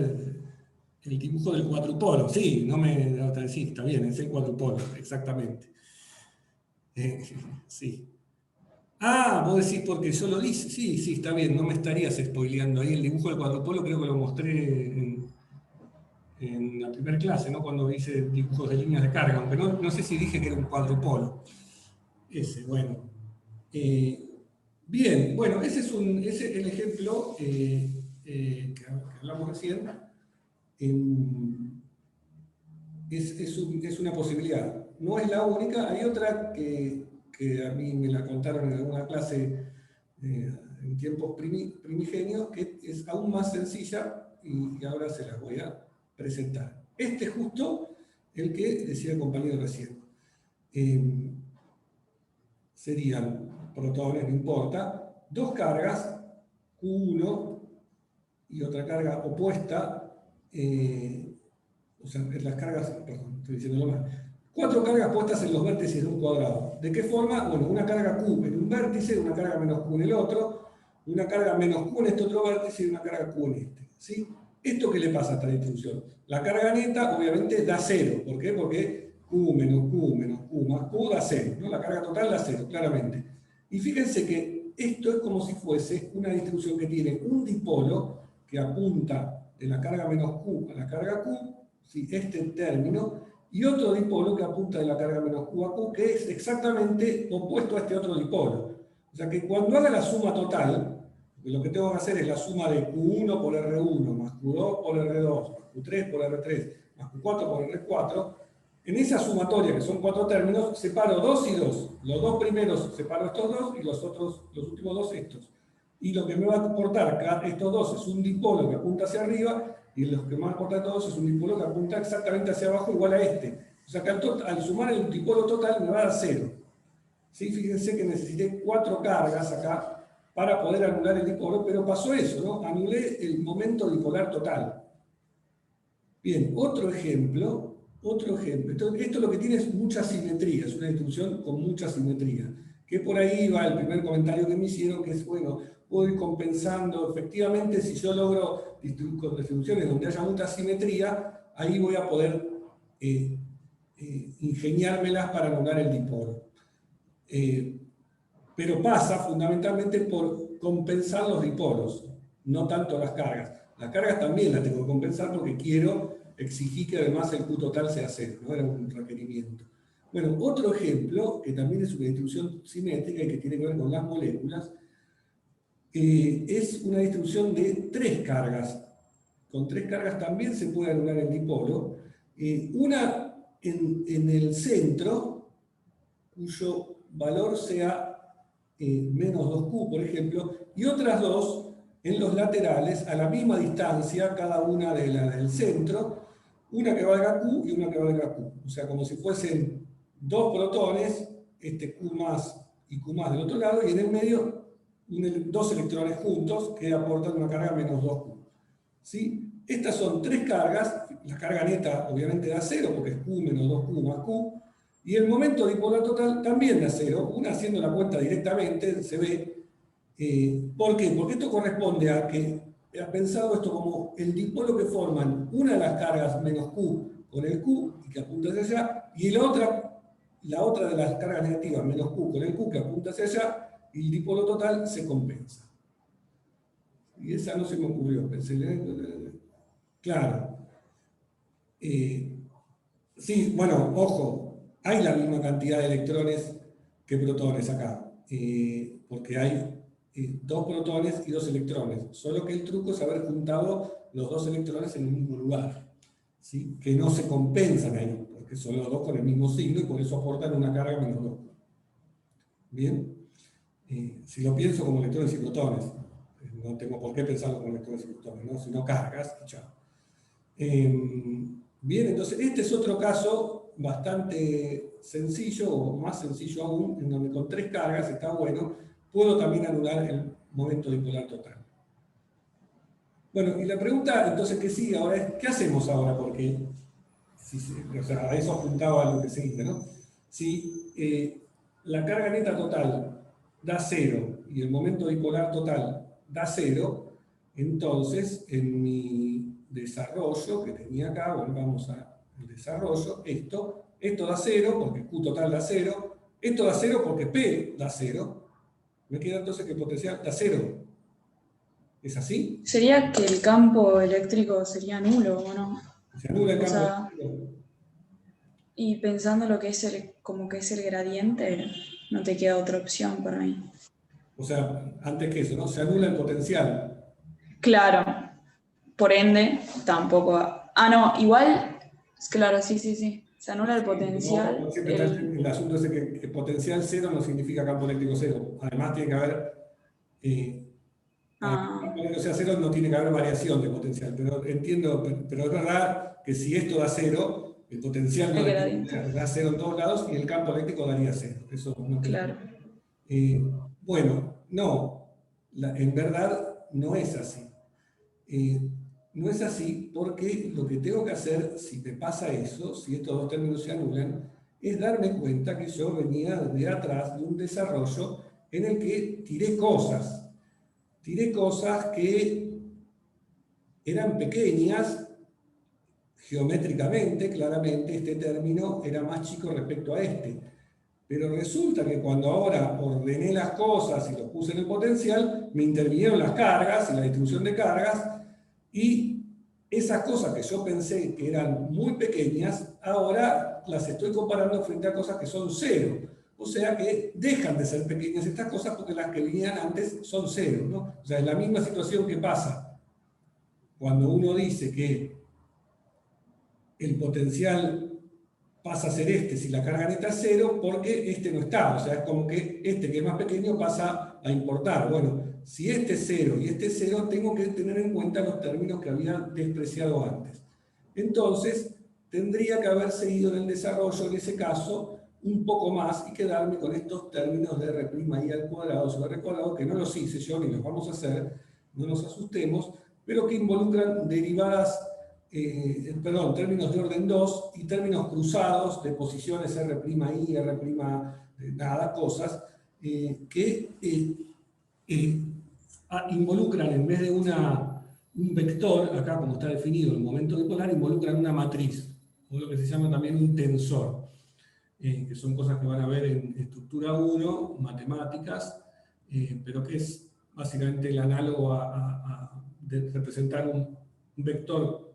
el dibujo del cuadrupolo. Sí, no me sí, está bien, es el cuadrupolo, exactamente. Sí. Ah, vos decís porque yo lo dije. Sí, está bien, no me estarías spoileando ahí. El dibujo del cuadrupolo creo que lo mostré en la primera clase, ¿no? Cuando hice dibujos de líneas de carga, aunque no sé si dije que era un cuadrupolo. Ese, bueno. Bien, bueno, ese es el ejemplo que hablamos recién. Es una posibilidad. No es la única, hay otra que a mí me la contaron en alguna clase en tiempos primigenios, que es aún más sencilla y ahora se las voy a presentar. Este es justo el que decía el compañero recién. Serían protones, no importa, dos cargas, Q1 y otra carga opuesta, o sea, las cargas, perdón, estoy diciéndolo mal. Cuatro cargas puestas en los vértices de un cuadrado. ¿De qué forma? Bueno, una carga Q en un vértice, una carga menos Q en el otro, una carga menos Q en este otro vértice y una carga Q en este. ¿Sí? ¿Esto qué le pasa a esta distribución? La carga neta obviamente da cero. ¿Por qué? Porque Q menos Q menos Q más Q da cero, ¿no? La carga total da cero, claramente. Y fíjense que esto es como si fuese una distribución que tiene un dipolo que apunta de la carga menos Q a la carga Q, ¿sí? Este término, y otro dipolo que apunta de la carga menos Q a Q, que es exactamente opuesto a este otro dipolo. O sea que cuando haga la suma total, lo que tengo que hacer es la suma de Q1 por R1, más Q2 por R2, más Q3 por R3, más Q4 por R4, en esa sumatoria, que son cuatro términos, separo 2 y 2. Los dos primeros separo estos dos y los últimos dos estos. Y lo que me va a aportar estos dos es un dipolo que apunta hacia arriba, y lo que me va a aportar todos es un dipolo que apunta exactamente hacia abajo igual a este. O sea que al sumar el dipolo total me va a dar 0. ¿Sí? Fíjense que necesité 4 cargas acá para poder anular el dipolo, pero pasó eso, ¿no? Anulé el momento dipolar total. Bien, otro ejemplo. Esto lo que tiene es mucha simetría, es una distribución con mucha simetría. que por ahí va el primer comentario que me hicieron, que es, bueno, puedo ir compensando, efectivamente, si yo logro con distribuciones donde haya mucha simetría, ahí voy a poder ingeniármelas para anular el dipolo. Pero pasa fundamentalmente por compensar los dipolos, no tanto las cargas. Las cargas también las tengo que compensar porque quiero exigir que además el Q total sea cero, ¿no? Era un requerimiento. Bueno, otro ejemplo, que también es una distribución simétrica y que tiene que ver con las moléculas, es una distribución de 3 cargas. Con 3 cargas también se puede anular el dipolo. Una en el centro, cuyo valor sea menos 2Q, por ejemplo, y otras 2 en los laterales, a la misma distancia, cada una de la del centro, una que valga Q y una que valga Q. O sea, como si fuesen 2 protones, Q más y Q más del otro lado, y en el medio 2 electrones juntos que aportan una carga menos 2Q. ¿Sí? Estas son 3 cargas, la carga neta obviamente da 0 porque es Q menos 2Q más Q, y el momento dipolar total también da 0, una haciendo la cuenta directamente se ve. ¿Por qué? Porque esto corresponde a que ha pensado esto como el dipolo que forman una de las cargas menos Q con el Q y que apunta hacia allá, y la otra de las cargas negativas menos Q con el Q que apunta hacia allá, y el dipolo total se compensa. Y esa no se me ocurrió, pensé, claro. Sí, bueno, ojo, hay la misma cantidad de electrones que protones acá, porque hay 2 protones y 2 electrones, solo que el truco es haber juntado los 2 electrones en el mismo lugar, ¿sí? Que no se compensan ahí, porque son los 2 con el mismo signo y por eso aportan una carga menos 2. ¿Bien? Si lo pienso como electrones y protones, no tengo por qué pensarlo como electrones y protones, ¿no? Sino cargas, y chao. Bien, entonces este es otro caso bastante sencillo, o más sencillo aún, en donde con 3 cargas está bueno, puedo también anular el momento dipolar total. Bueno, y la pregunta entonces que sigue ahora es, ¿qué hacemos ahora? Porque, o sea, a eso apuntaba lo que sigue, ¿no? Si la carga neta total da 0 y el momento dipolar total da 0, entonces en mi desarrollo que tenía acá, volvamos al desarrollo, esto da 0 porque Q total da 0, esto da 0 porque P da 0, me queda entonces que el potencial da 0. ¿Es así? Sería que el campo eléctrico sería nulo, ¿o no? Se anula el O campo sea, eléctrico. y pensando lo que es como que es el gradiente, no te queda otra opción para mí. O sea, antes que eso, ¿no? Se anula el potencial. Claro, por ende, tampoco. Ah, no, igual, claro, sí. Se anula el potencial. No, siempre está el asunto ese que potencial 0 no significa campo eléctrico 0. Además tiene que haber, campo eléctrico sea 0 no tiene que haber variación de potencial. Pero entiendo, pero es verdad que si esto da 0, el potencial no da 0 en todos lados y el campo eléctrico daría 0. Eso no claro. Bueno, no, en verdad no es así. No es así porque lo que tengo que hacer, si me pasa eso, si estos 2 términos se anulan, es darme cuenta que yo venía de atrás de un desarrollo en el que tiré cosas que eran pequeñas, geométricamente, claramente, este término era más chico respecto a este. Pero resulta que cuando ahora ordené las cosas y los puse en el potencial, me intervinieron las cargas y la distribución de cargas, y esas cosas que yo pensé que eran muy pequeñas, ahora las estoy comparando frente a cosas que son 0. O sea que dejan de ser pequeñas estas cosas porque las que venían antes son 0, ¿no? O sea, es la misma situación que pasa cuando uno dice que el potencial pasa a ser si la carga neta es 0, porque no está. O sea, es como que que es más pequeño pasa a importar. Bueno, si este es 0 y este es 0, tengo que tener en cuenta los términos que había despreciado antes. Entonces, tendría que haber seguido en el desarrollo, en ese caso, un poco más y quedarme con estos términos de R' al cuadrado sobre R cuadrado, que no los hice yo ni los vamos a hacer, no nos asustemos, pero que involucran derivadas, términos de orden 2 y términos cruzados de posiciones R', R', nada, cosas, que involucran, en vez de un vector, acá como está definido el momento dipolar, involucran una matriz, o lo que se llama también un tensor, que son cosas que van a ver en estructura 1, matemáticas, pero que es básicamente el análogo de representar un vector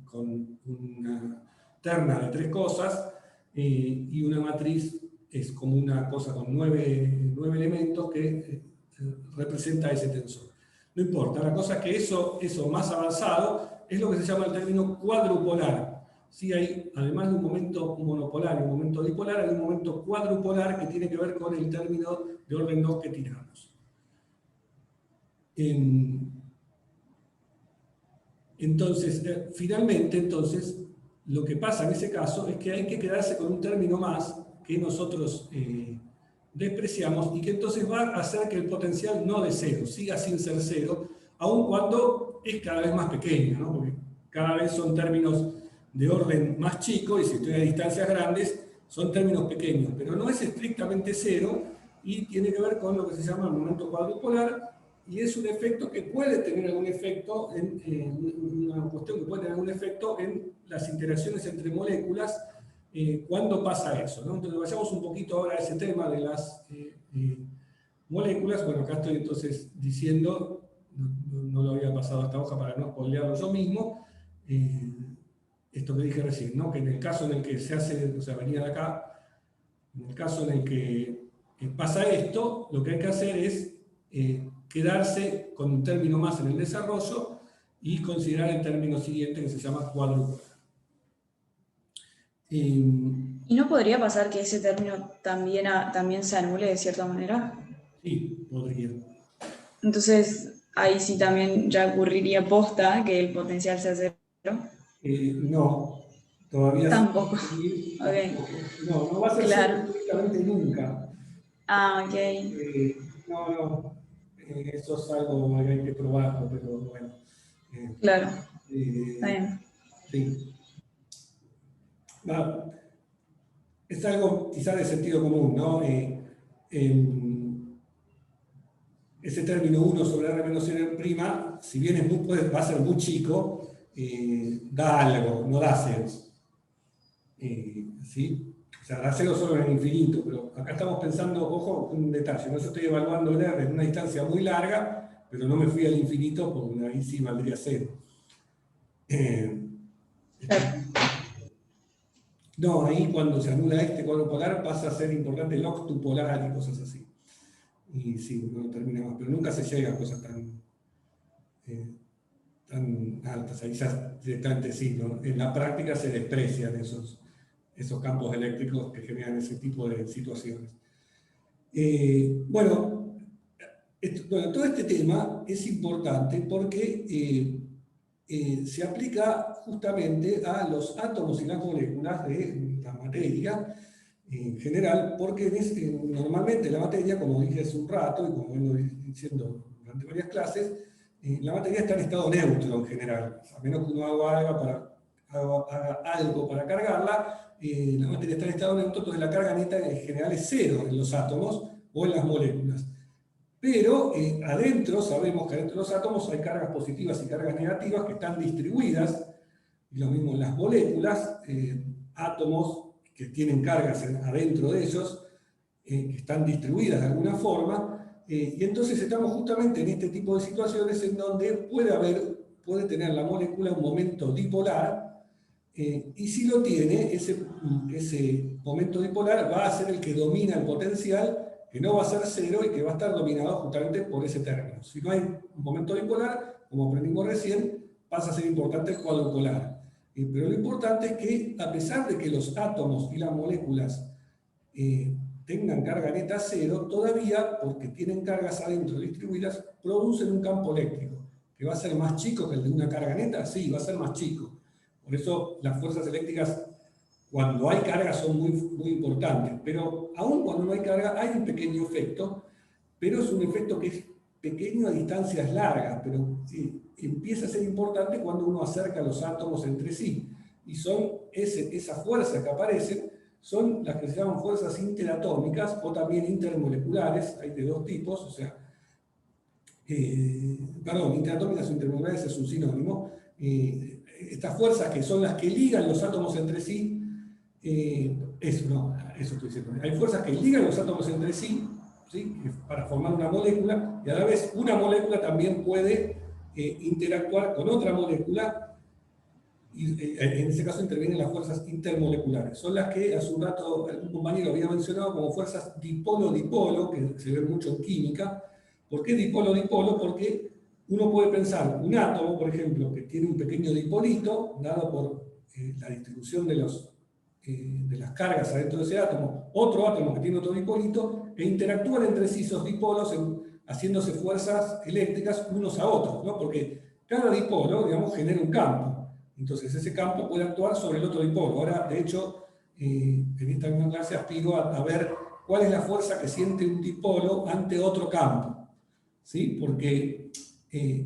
con una terna de 3 cosas, y una matriz es como una cosa con 9 elementos que representa ese tensor. No importa, la cosa es que eso más avanzado es lo que se llama el término cuadrupolar. Sí, hay, además de un momento monopolar y un momento dipolar, hay un momento cuadrupolar que tiene que ver con el término de orden 2 que tiramos. Entonces, finalmente, lo que pasa en ese caso es que hay que quedarse con un término más que nosotros despreciamos y que entonces va a hacer que el potencial no de cero, siga sin ser cero, aun cuando es cada vez más pequeño, ¿no? Porque cada vez son términos de orden más chico y si estoy a distancias grandes son términos pequeños, pero no es estrictamente cero y tiene que ver con lo que se llama el momento cuadrupolar y es un efecto que puede tener algún efecto, una cuestión que puede tener algún efecto en las interacciones entre moléculas cuando pasa eso, ¿no? Entonces vayamos un poquito ahora a ese tema de las moléculas. Bueno, acá estoy entonces diciendo, no lo había pasado a esta hoja para no spoilearlo yo mismo, esto que dije recién, ¿no? Que en el caso en el que se hace, o sea, venía de acá, en el caso en el que pasa esto, lo que hay que hacer es quedarse con un término más en el desarrollo y considerar el término siguiente que se llama cuadrupolar. ¿Y no podría pasar que ese término también se anule de cierta manera? Sí, podría. Entonces, ahí sí también ya ocurriría posta que el potencial sea cero. No, todavía Tampoco. Sí, Okay. No va a ser Claro. cero directamente nunca. Ah, ok. No, eso es algo que hay que probarlo, pero bueno. Claro. Está bien. Sí. Es algo quizás de sentido común, ¿no? Ese término 1 sobre R menos N', si bien va a ser muy chico, da algo, no da ceros. ¿Sí? O sea, da ceros solo en el infinito, pero acá estamos pensando, ojo, un detalle, no yo estoy evaluando el R en una distancia muy larga, pero no me fui al infinito porque ahí sí valdría cero. No, ahí cuando se anula este cuadrupolar pasa a ser importante el octupolar y cosas así. Y sí, no termina más, pero nunca se llega a cosas tan altas. Ahí ya directamente sí, ¿no? En la práctica se desprecian esos campos eléctricos que generan ese tipo de situaciones. Bueno, todo este tema es importante porque se aplica justamente a los átomos y las moléculas de la materia en general, porque normalmente la materia, como dije hace un rato y como vengo diciendo durante varias clases, la materia está en estado neutro en general, a menos que uno haga algo para cargarla, la materia está en estado neutro, entonces la carga neta en general es cero en los átomos o en las moléculas. Pero adentro, sabemos que adentro de los átomos hay cargas positivas y cargas negativas que están distribuidas, y lo mismo en las moléculas, átomos que tienen cargas adentro de ellos, que están distribuidas de alguna forma, y entonces estamos justamente en este tipo de situaciones en donde puede tener la molécula un momento dipolar, y si lo tiene, ese momento dipolar va a ser el que domina el potencial, que no va a ser cero y que va a estar dominado justamente por ese término. Si no hay un momento dipolar, como aprendimos recién, pasa a ser importante el cuadrupolar. Pero lo importante es que, a pesar de que los átomos y las moléculas tengan carga neta cero, todavía, porque tienen cargas adentro distribuidas, producen un campo eléctrico, que va a ser más chico que el de una carga neta. Sí, va a ser más chico. Por eso las fuerzas eléctricas, cuando hay carga, son muy, muy importantes. Pero aún cuando no hay carga, hay un pequeño efecto, pero es un efecto que es pequeño a distancias largas, pero empieza a ser importante cuando uno acerca los átomos entre sí. Y son esa fuerza que aparece, son las que se llaman fuerzas interatómicas o también intermoleculares, hay de dos tipos, o sea, perdón, interatómicas o intermoleculares es un sinónimo. Estas fuerzas que son las que ligan los átomos entre sí, eso estoy diciendo. Hay fuerzas que ligan los átomos entre sí, ¿sí? Para formar una molécula, y a la vez una molécula también puede interactuar con otra molécula, y en ese caso intervienen las fuerzas intermoleculares. Son las que hace un rato algún compañero había mencionado como fuerzas dipolo-dipolo, que se ven mucho en química. ¿Por qué dipolo-dipolo? Porque uno puede pensar un átomo, por ejemplo, que tiene un pequeño dipolito, dado por la distribución de las cargas adentro de ese átomo, otro átomo que tiene otro dipolito, e interactúan entre sí esos dipolos haciéndose fuerzas eléctricas unos a otros, ¿no? Porque cada dipolo, digamos, genera un campo. Entonces ese campo puede actuar sobre el otro dipolo. Ahora, de hecho, en esta misma clase aspiro a ver cuál es la fuerza que siente un dipolo ante otro campo, ¿sí? Porque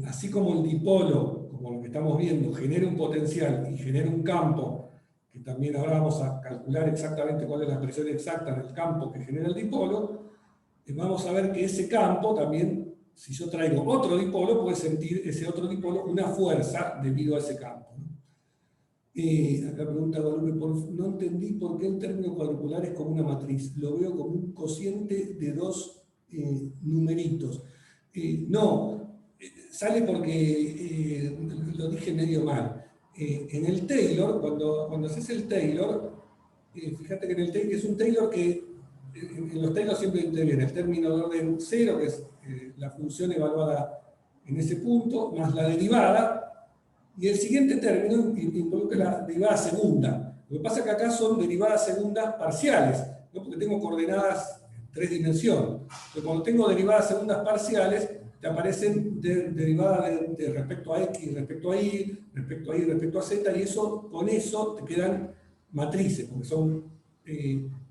así como el dipolo, como lo que estamos viendo, genera un potencial y genera un campo, que también ahora vamos a calcular exactamente cuál es la presión exacta del campo que genera el dipolo, vamos a ver que ese campo también, si yo traigo otro dipolo, puede sentir ese otro dipolo una fuerza debido a ese campo, ¿no? Acá pregunta Guadalupe, no entendí por qué el término cuadrupular es como una matriz. Lo veo como un cociente de dos numeritos. No, sale porque lo dije medio mal. En el Taylor, cuando haces el Taylor, fíjate que en el Taylor, que es un Taylor que en los Taylor siempre viene el término de orden 0, que es la función evaluada en ese punto, más la derivada. Y el siguiente término involucra la derivada segunda. Lo que pasa es que acá son derivadas segundas parciales, ¿no? Porque tengo coordenadas en 3 dimensiones. Entonces, cuando tengo derivadas segundas parciales, te aparecen derivadas de respecto a x, respecto a y, respecto a y, respecto a z, y eso, con eso te quedan matrices, porque son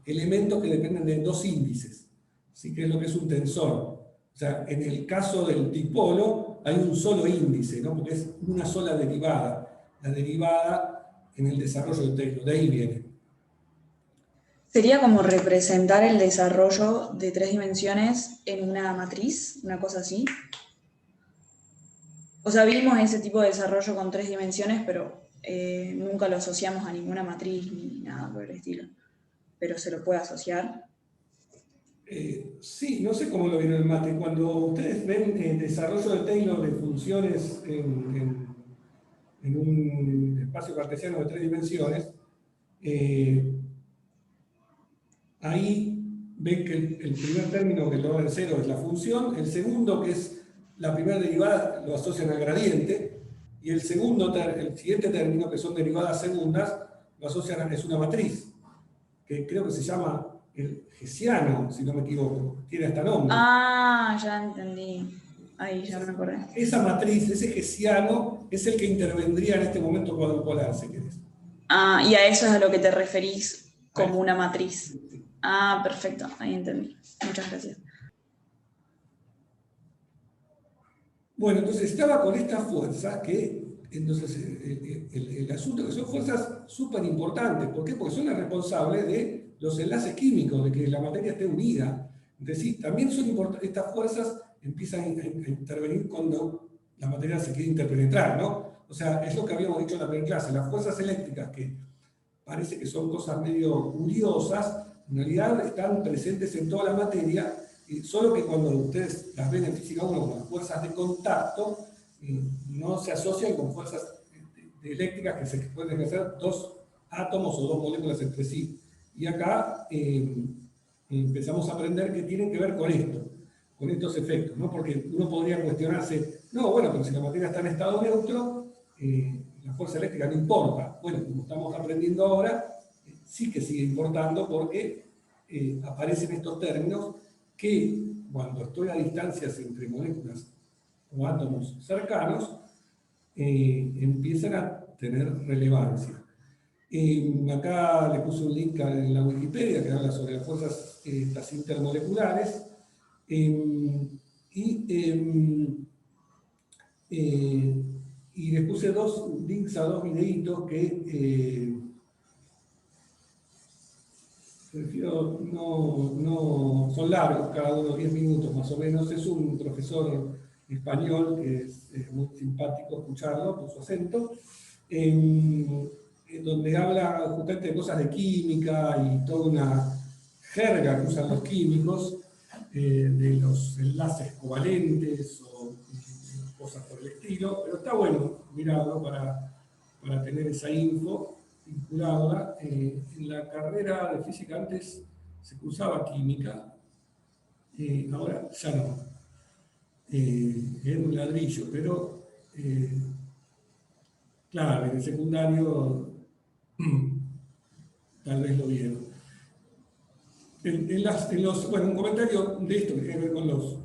elementos que dependen de dos índices. ¿Sí? Que es lo que es un tensor. O sea, en el caso del dipolo, hay un solo índice, ¿no? Porque es una sola derivada. La derivada en el desarrollo de Taylor, de ahí viene. Sería como representar el desarrollo de 3 dimensiones en una matriz, una cosa así. O sea, vimos ese tipo de desarrollo con 3 dimensiones, pero nunca lo asociamos a ninguna matriz ni nada por el estilo. Pero se lo puede asociar. Sí, no sé cómo lo vieron el mate. Cuando ustedes ven el desarrollo de Taylor de funciones en un espacio cartesiano de 3 dimensiones, ahí ven que el primer término, que es el orden 0, es la función, el segundo, que es la primera derivada, lo asocian al gradiente, y el siguiente término, que son derivadas segundas, lo asocian a, es una matriz, que creo que se llama el hessiano, si no me equivoco, tiene hasta nombre. Ah, ya entendí. Ahí ya me acordé. Esa matriz, ese hessiano, es el que intervendría en este momento cuadrupolar, si querés. Ah, y a eso es a lo que te referís como una matriz. Ah, perfecto, ahí entendí. Muchas gracias. Bueno, entonces estaba con estas fuerzas que, entonces el asunto que son fuerzas súper importantes. ¿Por qué? Porque son las responsables de los enlaces químicos, de que la materia esté unida. Es decir, también son importantes, estas fuerzas empiezan a intervenir cuando la materia se quiere interpenetrar, ¿no? O sea, es lo que habíamos dicho en la primera clase, las fuerzas eléctricas, que parece que son cosas medio curiosas, en realidad están presentes en toda la materia, solo que cuando ustedes las ven en física 1 como las fuerzas de contacto, no se asocian con fuerzas eléctricas que se pueden hacer dos átomos o dos moléculas entre sí. Y acá empezamos a aprender que tienen que ver con esto, con estos efectos, ¿no? Porque uno podría cuestionarse, no, bueno, pero si la materia está en estado neutro, la fuerza eléctrica no importa. Bueno, como estamos aprendiendo ahora, sí que sigue importando porque aparecen estos términos que cuando estoy a distancias entre moléculas o átomos cercanos, empiezan a tener relevancia. Acá le puse un link en la Wikipedia que habla sobre las fuerzas estas intermoleculares. Y les puse dos links a dos videitos que prefiero no, son largos, cada uno 10 minutos más o menos. Es un profesor español que es muy simpático escucharlo por su acento, en donde habla justamente de cosas de química y toda una jerga que usan los químicos, de los enlaces covalentes o cosas por el estilo, pero está bueno mirarlo para tener esa info vinculada. En la carrera de física antes se cursaba química, ahora ya no. Era un ladrillo, pero claro, en el secundario tal vez lo vieron. Bueno, un comentario de esto que tiene que ver con los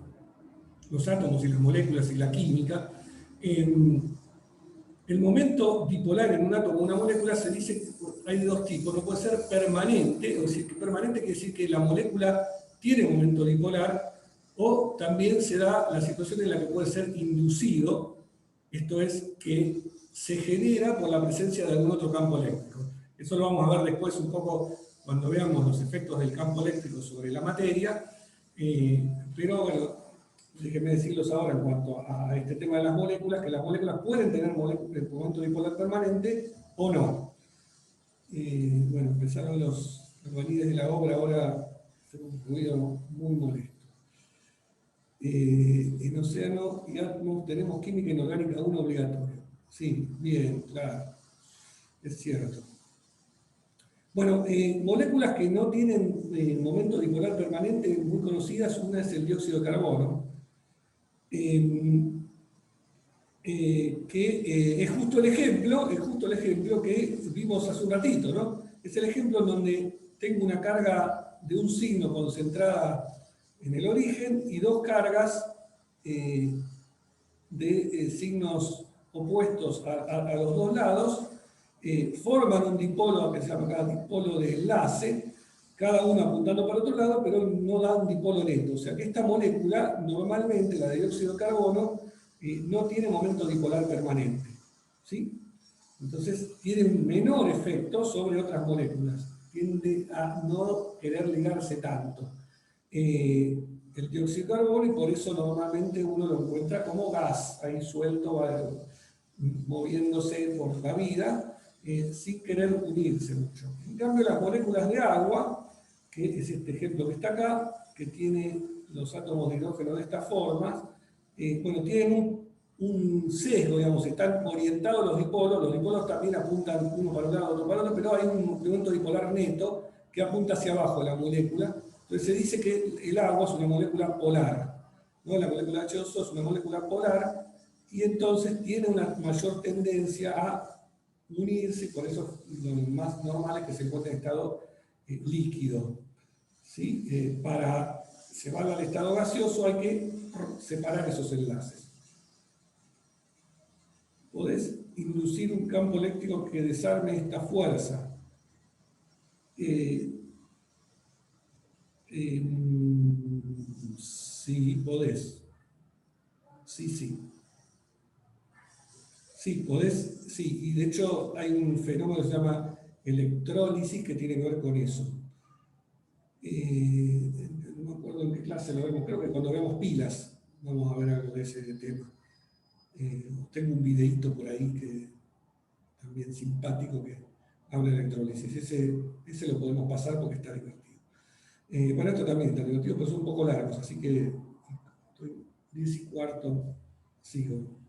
átomos y las moléculas y la química. El momento dipolar en un átomo o una molécula se dice que hay de dos tipos. No puede ser permanente, es decir, que permanente quiere decir que la molécula tiene momento dipolar, o también se da la situación en la que puede ser inducido, esto es, que se genera por la presencia de algún otro campo eléctrico. Eso lo vamos a ver después un poco cuando veamos los efectos del campo eléctrico sobre la materia, pero bueno, déjenme decirlos ahora en cuanto a este tema de las moléculas, que las moléculas pueden tener momento dipolar permanente o no. Bueno, empezaron los albañiles de la obra, ahora hacer un ruido muy molesto. En océano y átomos tenemos química inorgánica 1 obligatoria. Sí, bien, claro, es cierto. Bueno, moléculas que no tienen momento dipolar permanente, muy conocidas, una es el dióxido de carbono, que es justo el ejemplo que vimos hace un ratito, ¿no? Es el ejemplo en donde tengo una carga de un signo concentrada en el origen y dos cargas de signos opuestos a los dos lados, forman un dipolo que se llama acá dipolo de enlace, cada uno apuntando para otro lado, pero no da un dipolo neto. O sea que esta molécula, normalmente la de dióxido de carbono, no tiene momento dipolar permanente, ¿sí? Entonces tiene un menor efecto sobre otras moléculas, tiende a no querer ligarse tanto. El dióxido de carbono, y por eso normalmente uno lo encuentra como gas, ahí suelto, moviéndose por la vida, sin querer unirse mucho. En cambio, las moléculas de agua, que es este ejemplo que está acá, que tiene los átomos de hidrógeno de esta forma, bueno, tienen un sesgo, digamos, están orientados los dipolos también apuntan uno para un lado, otro para otro, pero hay un momento dipolar neto que apunta hacia abajo la molécula. Entonces se dice que el agua es una molécula polar, ¿no? La molécula H2O es una molécula polar, y entonces tiene una mayor tendencia a unirse, por eso lo más normal es que se encuentre en estado líquido, ¿sí? Para llevarlo al estado gaseoso hay que separar esos enlaces. Podés inducir un campo eléctrico que desarme esta fuerza. Sí, podés. Sí. Sí, podés, sí, y de hecho hay un fenómeno que se llama electrólisis que tiene que ver con eso. No me acuerdo en qué clase lo vemos, creo que cuando vemos pilas vamos a ver algo de ese tema. Tengo un videíto por ahí que también simpático que habla de electrólisis. Ese lo podemos pasar porque está divertido. Bueno, esto también está divertido, pero son un poco largos, así que estoy 10:15, sigo.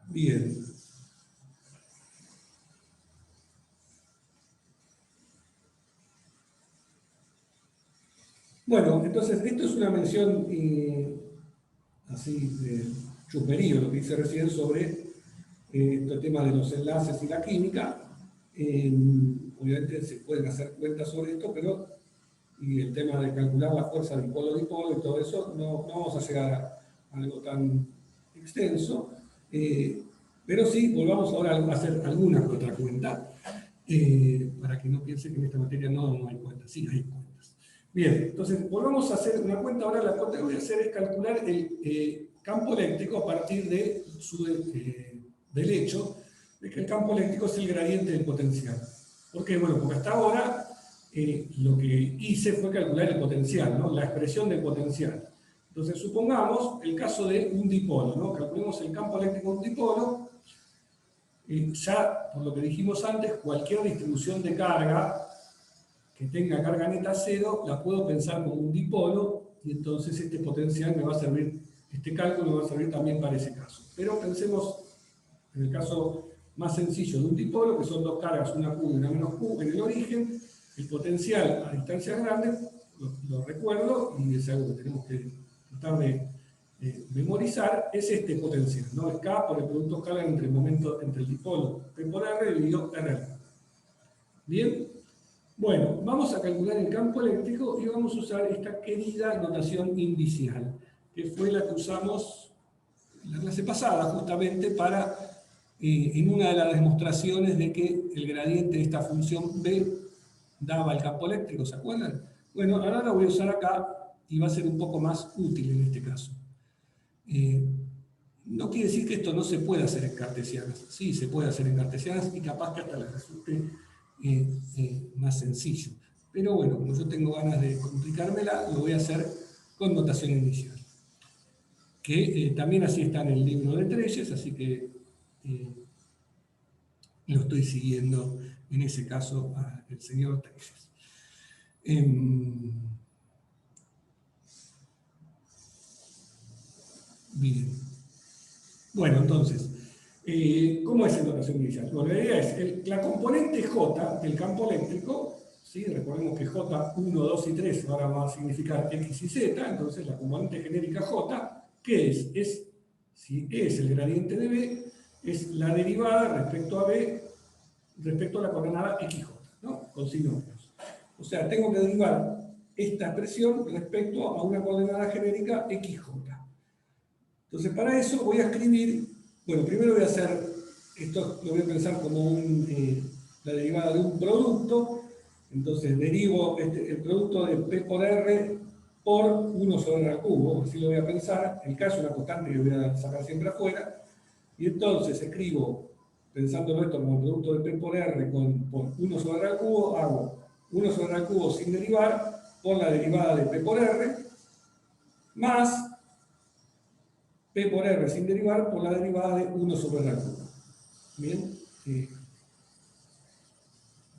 Bien. Bueno, entonces esto es una mención así de chuperío, lo que hice recién sobre el tema de los enlaces y la química. Obviamente se pueden hacer cuentas sobre esto, pero y el tema de calcular la fuerza dipolo-dipolo y todo eso, no vamos a llegar a algo tan extenso, pero sí, volvamos ahora a hacer alguna otra cuenta, para que no piensen que en esta materia no hay cuentas, sí hay cuentas. Bien, entonces volvamos a hacer una cuenta. Ahora la cuenta que voy a hacer es calcular el campo eléctrico a partir de del hecho de que el campo eléctrico es el gradiente del potencial. ¿Por qué? Bueno, porque hasta ahora lo que hice fue calcular el potencial, ¿no? La expresión del potencial. Entonces, supongamos el caso de un dipolo, ¿no? Calculemos el campo eléctrico de un dipolo. Ya, por lo que dijimos antes, cualquier distribución de carga que tenga carga neta cero, la puedo pensar como un dipolo, y entonces este potencial me va a servir, este cálculo me va a servir también para ese caso. Pero pensemos en el caso más sencillo de un dipolo, que son dos cargas, una Q y una menos Q en el origen. El potencial a distancias grandes, lo recuerdo, y es algo que tenemos que tratar de memorizar, es este potencial, ¿no? Es K por el producto escalar entre el dipolo P por R dividido R. ¿Bien? Bueno, vamos a calcular el campo eléctrico y vamos a usar esta querida notación indicial, que fue la que usamos en la clase pasada, justamente para, en una de las demostraciones de que el gradiente de esta función B daba el campo eléctrico, ¿se acuerdan? Bueno, ahora la voy a usar acá y va a ser un poco más útil en este caso. No quiere decir que esto no se pueda hacer en cartesianas. Sí, se puede hacer en cartesianas y capaz que hasta les resulte más sencillo. Pero bueno, como yo tengo ganas de complicármela, lo voy a hacer con notación inicial. Que también así está en el libro de Trelles, así que lo estoy siguiendo en ese caso al señor Trelles. Bien. Bueno, entonces, ¿cómo es en notación inicial? Bueno, la idea es la componente J del campo eléctrico, ¿sí? Recordemos que J, 1, 2 y 3 ahora va a significar X y Z, entonces la componente genérica J, ¿qué es? Si E es el gradiente de B, es la derivada respecto a B, respecto a la coordenada XJ, ¿no? Con sinónimos. O sea, tengo que derivar esta expresión respecto a una coordenada genérica XJ. Entonces, para eso voy a escribir, bueno, primero voy a hacer, esto lo voy a pensar como la derivada de un producto, entonces derivo el producto de P por R por 1 sobre R al cubo, así lo voy a pensar, el K es una constante que voy a sacar siempre afuera, y entonces escribo, pensándolo esto como el producto de P por R por 1 sobre R al cubo, hago 1 sobre R al cubo sin derivar, por la derivada de P por R, más P por R sin derivar por la derivada de 1 sobre R al cubo. Bien,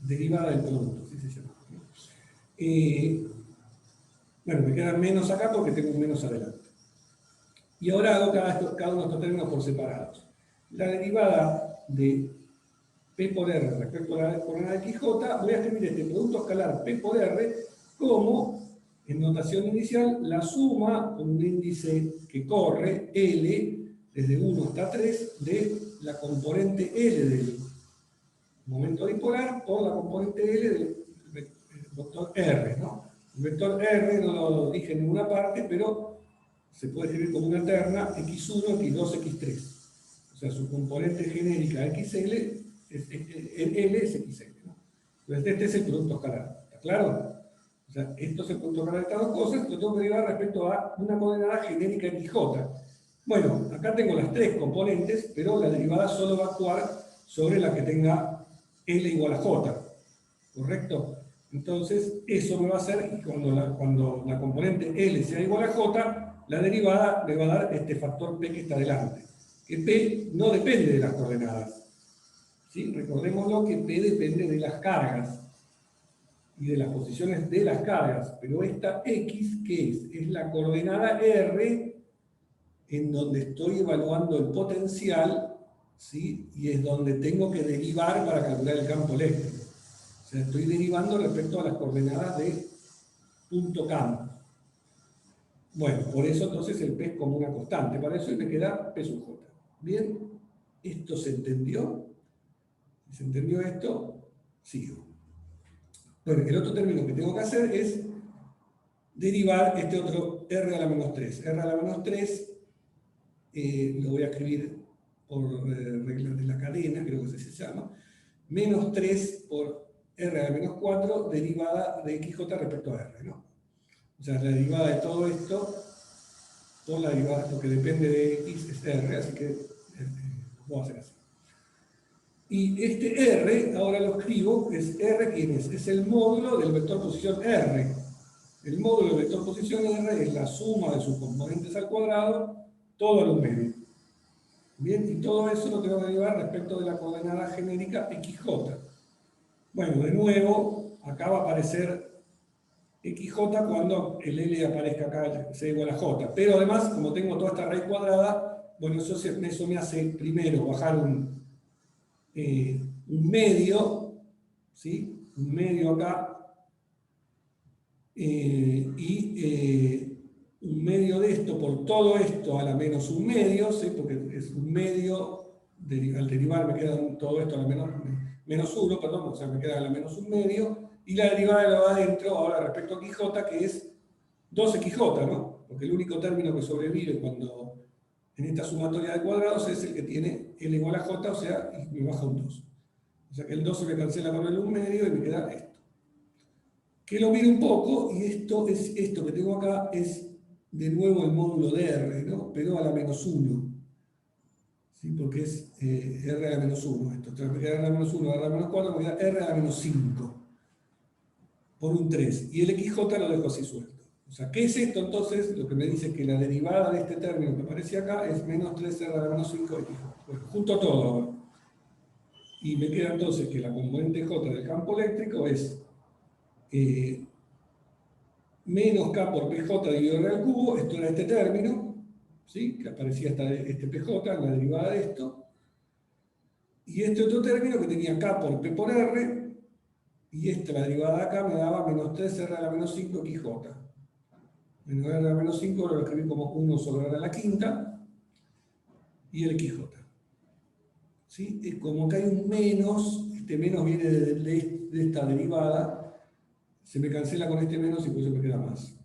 derivada del producto, así se llama. Bueno, me queda menos acá porque tengo un menos adelante. Y ahora hago cada uno de estos términos por separados. La derivada de P por R respecto a la coordenada XJ, voy a escribir este producto escalar P por R como, en notación inicial, la suma con un índice que corre, L, desde 1 hasta 3, de la componente L del momento dipolar por la componente L del vector R, ¿no? El vector R no lo dije en ninguna parte, pero se puede escribir como una terna x1, x2, x3. O sea, su componente genérica XL, L es XL, ¿no? Entonces este es el producto escalar, ¿está claro? O sea, esto es el producto escalar de estas dos cosas, lo tengo que derivar respecto a una coordenada genérica XJ. Bueno, acá tengo las tres componentes, pero la derivada solo va a actuar sobre la que tenga L igual a J, ¿correcto? Entonces, eso me va a hacer que cuando la componente L sea igual a J, la derivada le va a dar este factor P que está delante. Que P no depende de las coordenadas. ¿Sí? Recordémoslo que P depende de las cargas y de las posiciones de las cargas. Pero esta X, ¿qué es? Es la coordenada R en donde estoy evaluando el potencial, ¿sí? Y es donde tengo que derivar para calcular el campo eléctrico. O sea, estoy derivando respecto a las coordenadas de punto campo. Bueno, por eso entonces el P es como una constante. Para eso me queda P sub J. ¿Bien? ¿Esto se entendió? Si se entendió esto, sigo. Bueno, el otro término que tengo que hacer es derivar este otro R a la menos 3. R a la menos 3 lo voy a escribir por regla de la cadena, creo que así se llama. Menos 3 por R a la menos 4 derivada de XJ respecto a R, ¿no? O sea, la derivada de todo esto, toda la derivada, lo que depende de X es R, así que lo voy a hacer así. Y este R, ahora lo escribo, es R, ¿quién es? Es el módulo del vector posición R. El módulo del vector posición R es la suma de sus componentes al cuadrado, todo al 1 medio. Bien, y todo eso lo tengo que derivar respecto de la coordenada genérica XJ. Bueno, de nuevo, acá va a aparecer XJ cuando el L aparezca acá, sea igual a J. Pero además, como tengo toda esta raíz cuadrada, bueno, eso me hace primero bajar un medio, ¿sí? Un medio acá, un medio de esto por todo esto a la menos un medio, ¿sí? Porque es un medio, al derivar me queda todo esto a la menos 1, perdón, o sea, me queda a la menos un medio, y la derivada de lo de adentro, ahora respecto a XJ, que es 2XJ, ¿no? Porque el único término que sobrevive cuando en esta sumatoria de cuadrados es el que tiene L igual a J, o sea, y me baja un 2. O sea que el 2 se me cancela con el 1 medio y me queda esto. Que lo mire un poco, y esto que tengo acá es de nuevo el módulo de R, ¿no? Pero a la menos 1. ¿Sí? Porque es R a la menos 1 esto. Entonces me queda R a la menos 1, R a la menos 4, me queda R a la menos 5. Por un 3. Y el XJ lo dejo así suelto. O sea, ¿qué es esto entonces? Lo que me dice que la derivada de este término que aparece acá es menos 3R a la menos 5 XJ. Bueno, junto todo ahora. Y me queda entonces que la componente J del campo eléctrico es menos K por PJ dividido R al cubo, esto era este término, ¿sí? Que aparecía hasta este PJ en la derivada de esto, y este otro término que tenía K por P por R, y la derivada de acá me daba menos 3R a la menos 5 XJ. Menos R a la menos 5 lo escribí como 1 sobre R a la quinta, y el XJ. ¿Sí? Es como que hay un menos, este menos viene de esta derivada, se me cancela con este menos y pues me queda más.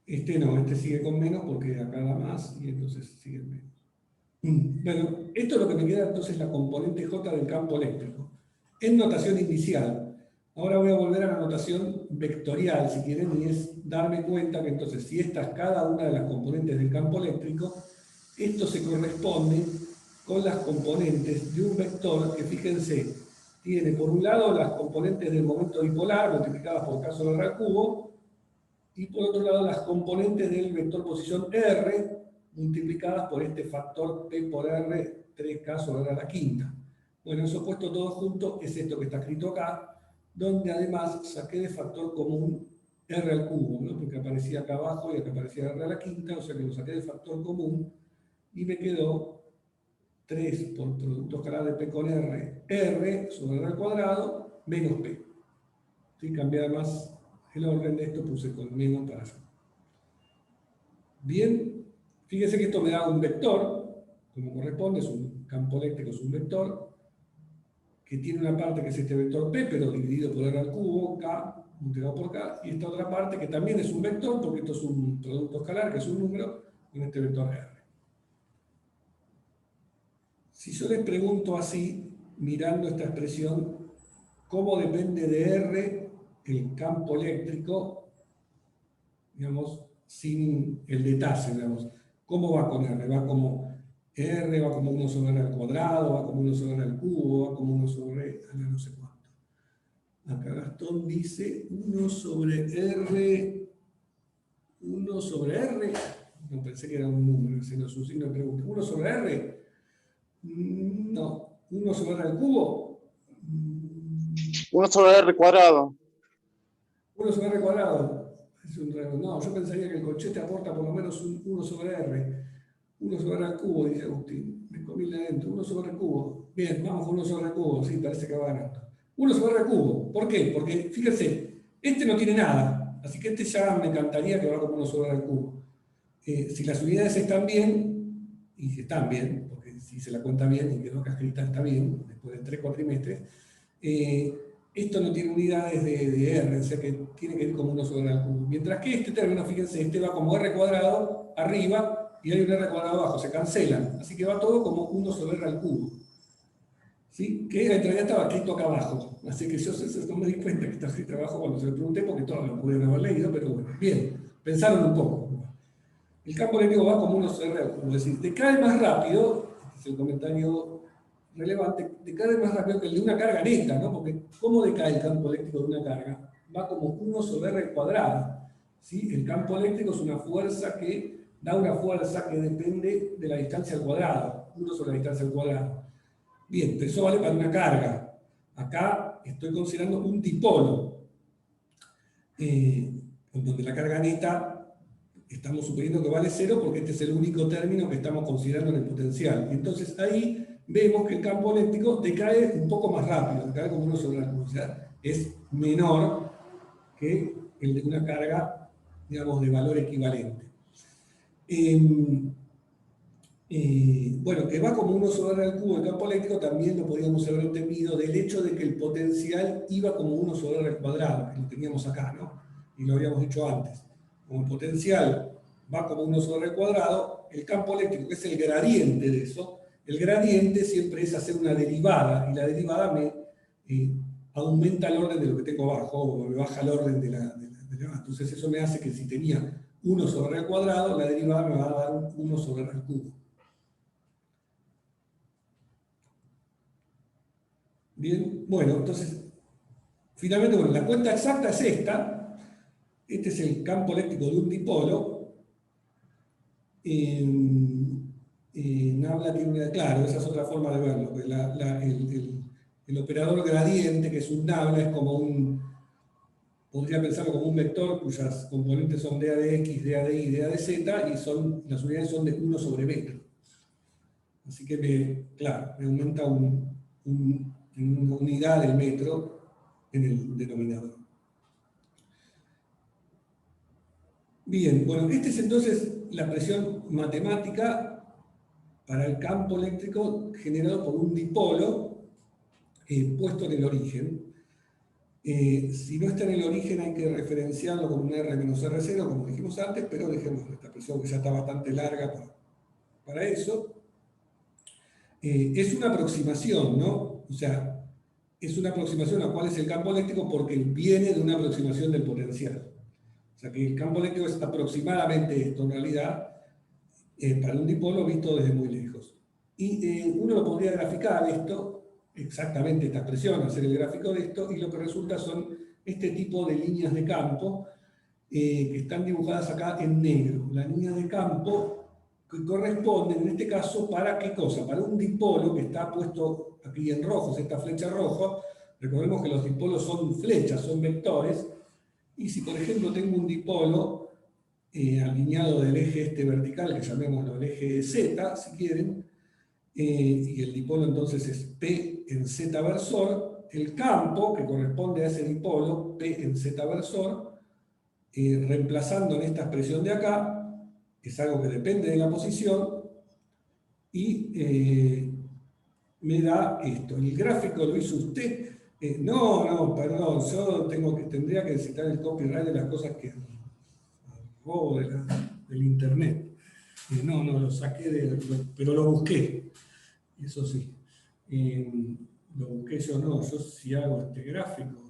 Este no, este sigue con menos porque acá da más y entonces sigue en menos. Bueno, esto es lo que me queda entonces la componente J del campo eléctrico. En notación inicial. Ahora voy a volver a la notación vectorial, si quieren, y es darme cuenta que entonces si esta es cada una de las componentes del campo eléctrico, esto se corresponde con las componentes de un vector que, fíjense, tiene por un lado las componentes del momento dipolar multiplicadas por K sobre R al cubo, y por otro lado las componentes del vector posición R multiplicadas por este factor P por R, 3K sobre R a la quinta. Bueno, eso puesto todo junto es esto que está escrito acá, donde además saqué de factor común R al cubo, ¿no? Porque aparecía acá abajo y acá aparecía R a la quinta, o sea que lo saqué de factor común y me quedó 3 por producto escalar de P con R, R sobre R al cuadrado, menos P. ¿Sí? Cambié además el orden de esto, puse con menos para hacer. Bien, fíjense que esto me da un vector, como corresponde, es un campo eléctrico, es un vector, que tiene una parte que es este vector P, pero dividido por R al cubo, K, multiplicado por K, y esta otra parte que también es un vector, porque esto es un producto escalar, que es un número, con este vector R. Si yo les pregunto así, mirando esta expresión, ¿cómo depende de R el campo eléctrico? Digamos, sin el detalle, digamos. ¿Cómo va con R? Va como R, va como 1 sobre R al cuadrado, va como 1 sobre R al cubo, va como 1 sobre a la no sé cuánto. Acá Gastón dice 1 sobre R, 1 sobre R. No pensé que era un número, sino es un signo de pregunta. 1 sobre R. No, 1 sobre R al cubo. 1 sobre R cuadrado. 1 sobre R cuadrado. Es un raro. No, yo pensaría que el colchete aporta por lo menos un 1 sobre R. 1 sobre R al cubo, dice Agustín. Me comí de adentro. 1 sobre R cubo. Bien, vamos con 1 sobre R cubo. Sí, parece que va ganando. 1 sobre R cubo. ¿Por qué? Porque, fíjense, este no tiene nada. Así que este ya me encantaría que va como 1 sobre R al cubo. Si las unidades están bien, y si están bien, porque si se la cuenta bien y quedó acá escrita está bien, después de 3 cuatrimestres, esto no tiene unidades de R, o sea que tiene que ir como 1 sobre R al cubo. Mientras que este término, fíjense, este va como R cuadrado arriba y hay un R cuadrado abajo, se cancelan. Así que va todo como 1 sobre R al cubo. ¿Sí? Que en realidad estaba escrito acá abajo. Así que yo no me di cuenta que estaba escrito abajo cuando se lo pregunté, porque todos lo pudieron haber leído, pero bueno, bien, pensaron un poco. El campo eléctrico va como 1 sobre R al cubo. Es decir, te cae más rápido, este es el comentario relevante, decae más rápido que el de una carga neta, ¿no? Porque ¿cómo decae el campo eléctrico de una carga? Va como 1 sobre R cuadrado. ¿Sí? El campo eléctrico es una fuerza que da una fuerza que depende de la distancia al cuadrado, 1 sobre la distancia al cuadrado. Bien, pero eso vale para una carga. Acá estoy considerando un dipolo, donde la carga neta estamos suponiendo que vale 0 porque este es el único término que estamos considerando en el potencial. Y entonces ahí vemos que el campo eléctrico decae un poco más rápido, decae como 1 sobre R, o sea, es menor que el de una carga, digamos, de valor equivalente. Bueno, que va como 1 sobre R al cubo el campo eléctrico también lo podríamos haber entendido del hecho de que el potencial iba como 1 sobre R al cuadrado, que lo teníamos acá, ¿no? Y lo habíamos dicho antes. Como el potencial va como 1 sobre R al cuadrado, el campo eléctrico, que es el gradiente de eso, el gradiente siempre es hacer una derivada, y la derivada me aumenta el orden de lo que tengo abajo, o me baja el orden de la. Entonces eso me hace que si tenía 1 sobre R al cuadrado, la derivada me va a dar 1 sobre R al cubo. Bien, bueno, entonces, finalmente, bueno, la cuenta exacta es esta. Este es el campo eléctrico de un dipolo. Nabla tiene una, claro, esa es otra forma de verlo. Pues el operador gradiente, que es un nabla, es como un, podría pensarlo como un vector cuyas componentes son dA de x, dA de y, dA de z, y las unidades son de 1 sobre metro. Así que, claro, me aumenta una unidad del metro en el denominador. Bien, bueno, esta es entonces la presión matemática para el campo eléctrico generado por un dipolo puesto en el origen. Si no está en el origen hay que referenciarlo con un R menos R0, como dijimos antes, pero dejemos esta presión que ya está bastante larga para eso. Es una aproximación, ¿no? O sea, es una aproximación a cuál es el campo eléctrico porque viene de una aproximación del potencial. O sea, que el campo eléctrico es aproximadamente esto, en realidad, para un dipolo visto desde muy lejos. Y uno lo podría graficar esto, exactamente esta expresión, hacer el gráfico de esto, y lo que resulta son este tipo de líneas de campo que están dibujadas acá en negro. Las líneas de campo que corresponden, en este caso, ¿para qué cosa? Para un dipolo que está puesto aquí en rojo, esta flecha roja. Recordemos que los dipolos son flechas, son vectores, y si por ejemplo tengo un dipolo alineado del eje este vertical, que llamémoslo el eje Z, si quieren, y el dipolo entonces es P en Z versor, el campo que corresponde a ese dipolo, P en Z versor, reemplazando en esta expresión de acá, es algo que depende de la posición, y me da esto. El gráfico lo hizo usted. No, perdón, yo tendría que citar el copyright de las cosas que robo del internet. No, lo saqué, pero lo busqué. Eso sí. Lo busqué yo, no, yo sí hago este gráfico.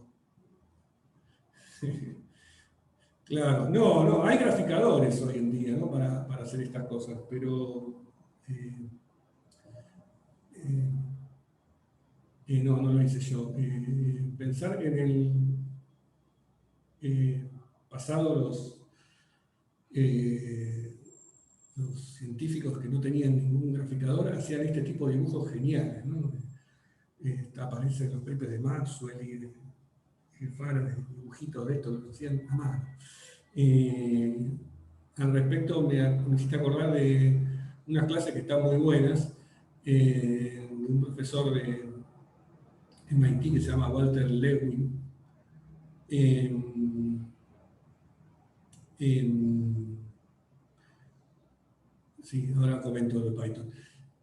Claro, no, hay graficadores hoy en día, ¿no? para hacer estas cosas, pero no lo hice yo. Pensar que en el pasado los científicos que no tenían ningún graficador hacían este tipo de dibujos geniales, ¿no? Aparecen los papers de Maxwell y Faraday, dibujitos de esto que lo hacían a mano. Al respecto me hiciste acordar de unas clases que están muy buenas, de un profesor de MIT que se llama Walter Lewin. Sí, ahora comento de Python.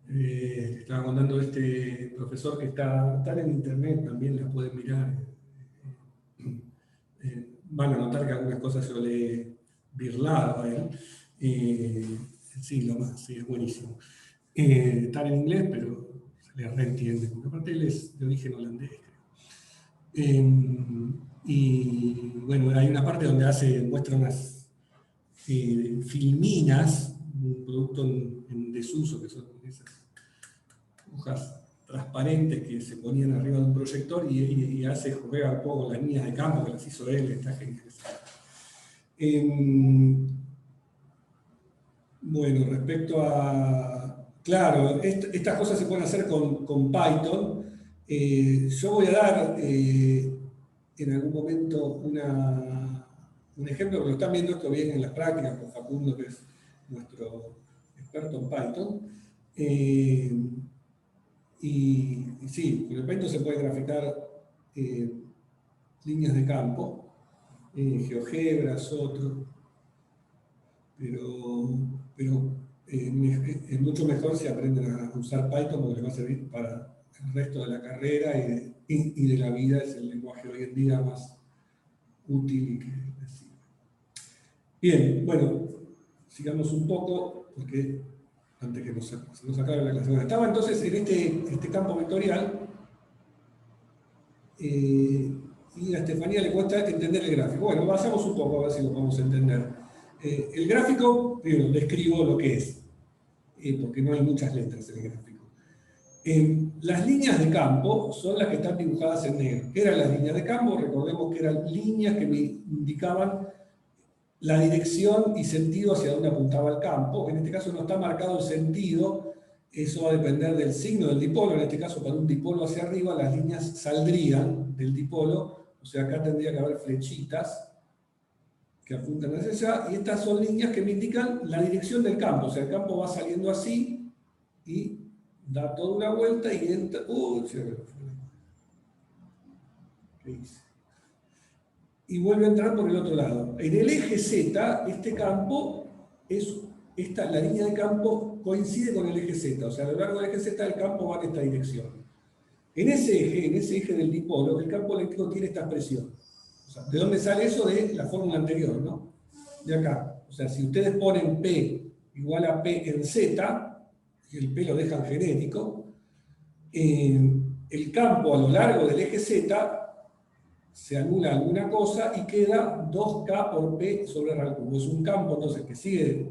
Estaba contando de este profesor que está en internet, también la pueden mirar. Van a notar que algunas cosas yo le he birlado a él. Sí, lo más, sí, es buenísimo. Está en inglés, pero se le reentiende. Aparte él es de origen holandés, creo. Y bueno, hay una parte donde muestra unas filminas, un producto en desuso, que son esas hojas transparentes que se ponían arriba de un proyector y juega un poco con las líneas de campo que las hizo él, está genial. Bueno, respecto a... Claro, estas cosas se pueden hacer con Python. Yo voy a dar en algún momento un ejemplo, porque lo están viendo esto bien en las prácticas con Facundo, que es nuestro experto en Python. Y sí, con el Python se puede graficar líneas de campo, GeoGebras, otros, pero es mucho mejor si aprenden a usar Python porque les va a servir para el resto de la carrera y de la vida. Es el lenguaje hoy en día más útil y que les sirve. Bien, bueno, sigamos un poco porque antes que se nos acabe la clase. Bueno, estaba entonces en este campo vectorial y a Estefanía le cuesta entender el gráfico. Bueno, pasamos un poco a ver si lo vamos a entender. El gráfico, primero, describo lo que es, porque no hay muchas letras en el gráfico. Las líneas de campo son las que están dibujadas en negro. ¿Qué eran las líneas de campo? Recordemos que eran líneas que me indicaban la dirección y sentido hacia dónde apuntaba el campo. En este caso no está marcado el sentido, eso va a depender del signo del dipolo. En este caso, para un dipolo hacia arriba, las líneas saldrían del dipolo, o sea, acá tendría que haber flechitas que apuntan hacia allá, y estas son líneas que me indican la dirección del campo. O sea, el campo va saliendo así y da toda una vuelta y entra... ¿Qué hice? Y vuelve a entrar por el otro lado. En el eje Z, este campo, la línea de campo coincide con el eje Z. O sea, a lo largo del eje Z el campo va en esta dirección. En ese eje del dipolo, el campo eléctrico tiene esta expresión. O sea, ¿de dónde sale eso? De la fórmula anterior, ¿no? De acá. O sea, si ustedes ponen P igual a P en Z, y el P lo dejan genérico, el campo a lo largo del eje Z se anula alguna cosa y queda 2K por P sobre R al cubo. Es un campo entonces que sigue